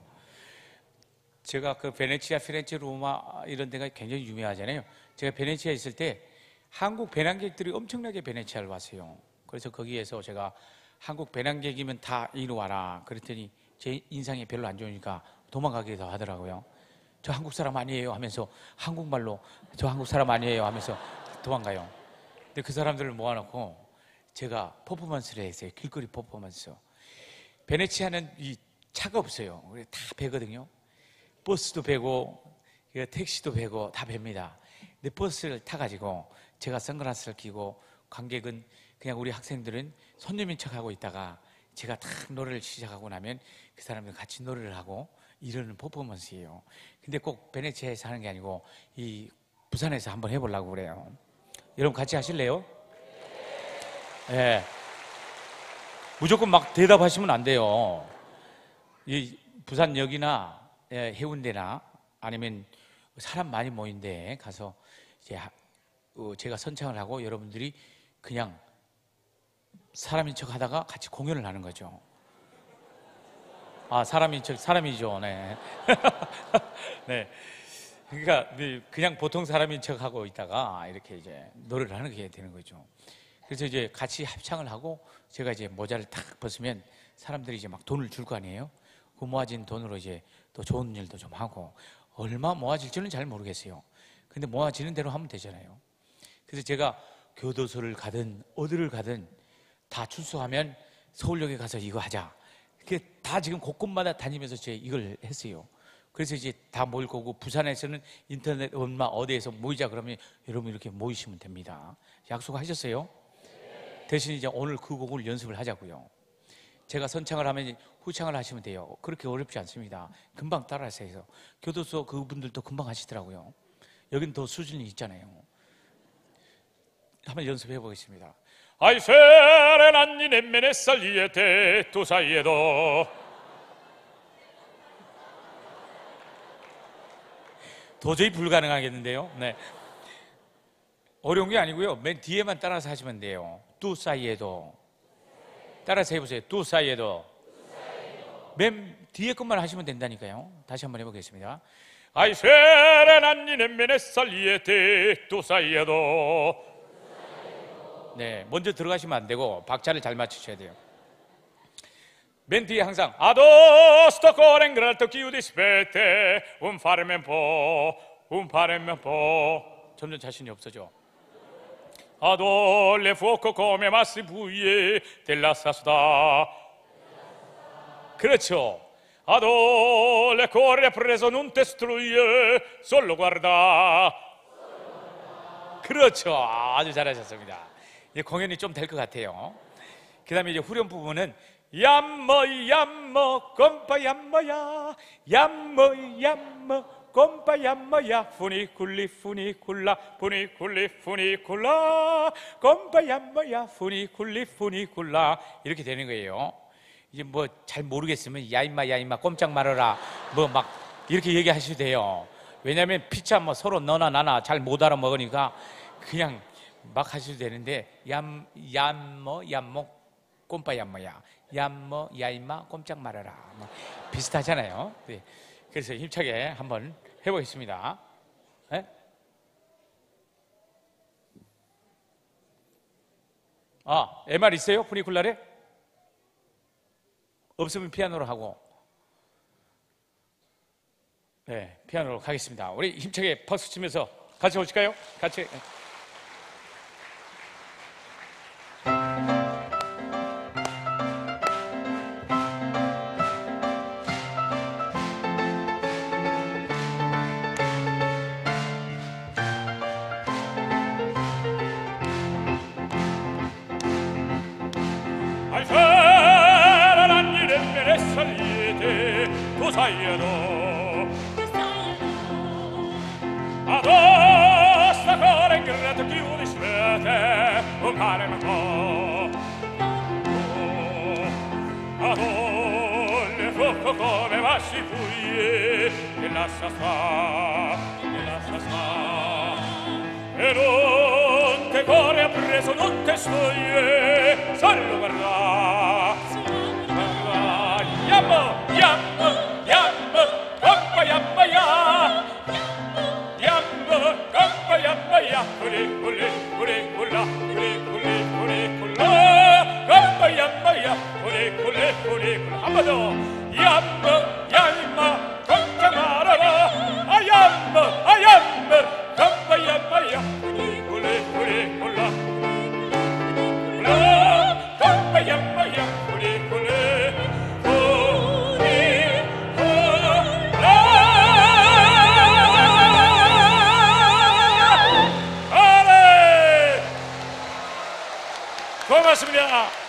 제가 그 베네치아, 피렌체, 로마 이런 데가 굉장히 유명하잖아요. 제가 베네치아에 있을 때 한국 배낭객들이 엄청나게 베네치아를 왔어요. 그래서 거기에서 제가 한국 배낭객이면 다 이리 와라 그랬더니 제 인상이 별로 안 좋으니까 도망가기도 하더라고요. 저 한국 사람 아니에요 하면서 한국말로 저 한국 사람 아니에요 하면서 도망가요. 근데 그 사람들을 모아놓고 제가 퍼포먼스를 했어요. 길거리 퍼포먼스. 베네치아는 이 차가 없어요. 그래서 다 배거든요. 버스도 배고 택시도 배고 다 뵱니다. 근데 버스를 타가지고 제가 선글라스를 끼고 관객은 그냥 우리 학생들은 손님인 척하고 있다가 제가 탁 노래를 시작하고 나면 그 사람들 같이 노래를 하고 이러는 퍼포먼스예요. 근데 꼭 베네치아에서 하는 게 아니고 이 부산에서 한번 해보려고 그래요. 여러분 같이 하실래요? 네. 무조건 막 대답하시면 안 돼요. 이 부산역이나 해운대나 아니면 사람 많이 모인 데 가서 이제 제가 선창을 하고 여러분들이 그냥 사람인 척 하다가 같이 공연을 하는 거죠. 아, 사람인 척, 사람이죠. 네. 네. 그러니까 그냥 보통 사람인 척 하고 있다가 이렇게 이제 노래를 하는 게 되는 거죠. 그래서 이제 같이 합창을 하고 제가 이제 모자를 탁 벗으면 사람들이 이제 막 돈을 줄 거 아니에요? 그 모아진 돈으로 이제 또 좋은 일도 좀 하고 얼마 모아질지는 잘 모르겠어요. 근데 모아지는 대로 하면 되잖아요. 그래서 제가 교도소를 가든 어디를 가든 다 출소하면 서울역에 가서 이거 하자. 그게 다 지금 곳곳마다 다니면서 제가 이걸 했어요. 그래서 이제 다 모일 거고 부산에서는 인터넷 얼마 어디에서 모이자 그러면 여러분 이렇게 모이시면 됩니다. 약속하셨어요? 대신 이제 오늘 그 곡을 연습을 하자고요. 제가 선창을 하면 후창을 하시면 돼요. 그렇게 어렵지 않습니다. 금방 따라하세요. 교도소 그분들도 금방 하시더라고요. 여긴 더 수준이 있잖아요. 한번 연습해 보겠습니다. Ai sere nanni nemmene saliete tu saiedo 도저히 불가능하겠는데요. 네. 어려운 게 아니고요. 맨 뒤에만 따라서 하시면 돼요. 뚜 사이에도. 따라서 해보세요. 뚜 사이에도. 맨 뒤에 것만 하시면 된다니까요. 다시 한번 해보겠습니다. Ai sere nanni nemmene saliete tu saiedo 네, 먼저 들어가시면 안 되고 박자를 잘 맞추셔야 돼요. 맨 뒤에 항상 Ado sto cuore in grato chi dispette un farmi un po' 점점 자신이 없어져. Ado le fuoco come massi buie della sasta 그렇죠. Ado le corre preso non te struye solo guarda 그렇죠. 아주 잘하셨습니다. 이제 공연이 좀 될 것 같아요. 그 다음에 이제 후렴 부분은 얌머 꼼빠 얌머야 얌머 꼼빠 얌머야 funicula 꼼빠 얌머야 funicula 이렇게 되는 거예요. 이제 뭐 잘 모르겠으면 야임마 꼼짝 말아라 뭐 막 이렇게 얘기하셔도 돼요. 왜냐하면 피차 뭐 서로 너나 나나 잘 못 알아먹으니까 그냥 막 하셔도 되는데 얌머 꼼빠 얌머야 얌머 야임마 꼼짝 말아라 뭐 비슷하잖아요. 네. 그래서 힘차게 한번 해보겠습니다. 네? 아, MR 있어요? 푸니쿨라레? 없으면 피아노로 하고. 네, 피아노로 가겠습니다. 우리 힘차게 박수 치면서 같이 오실까요? 같이. saiono addosso a cuore ingrato chiudi svete un mare ma le fuoco come vassi puglie e lascia sta e non te cuore ha preso non te stoglie solo guarda yammo yammo yammo compa yamma ya yammo compa yamma ya kula compa yamma ya kula amado yammo yamma compa marara ayammo compa yamma ya kula compa yamma ya 고맙습니다.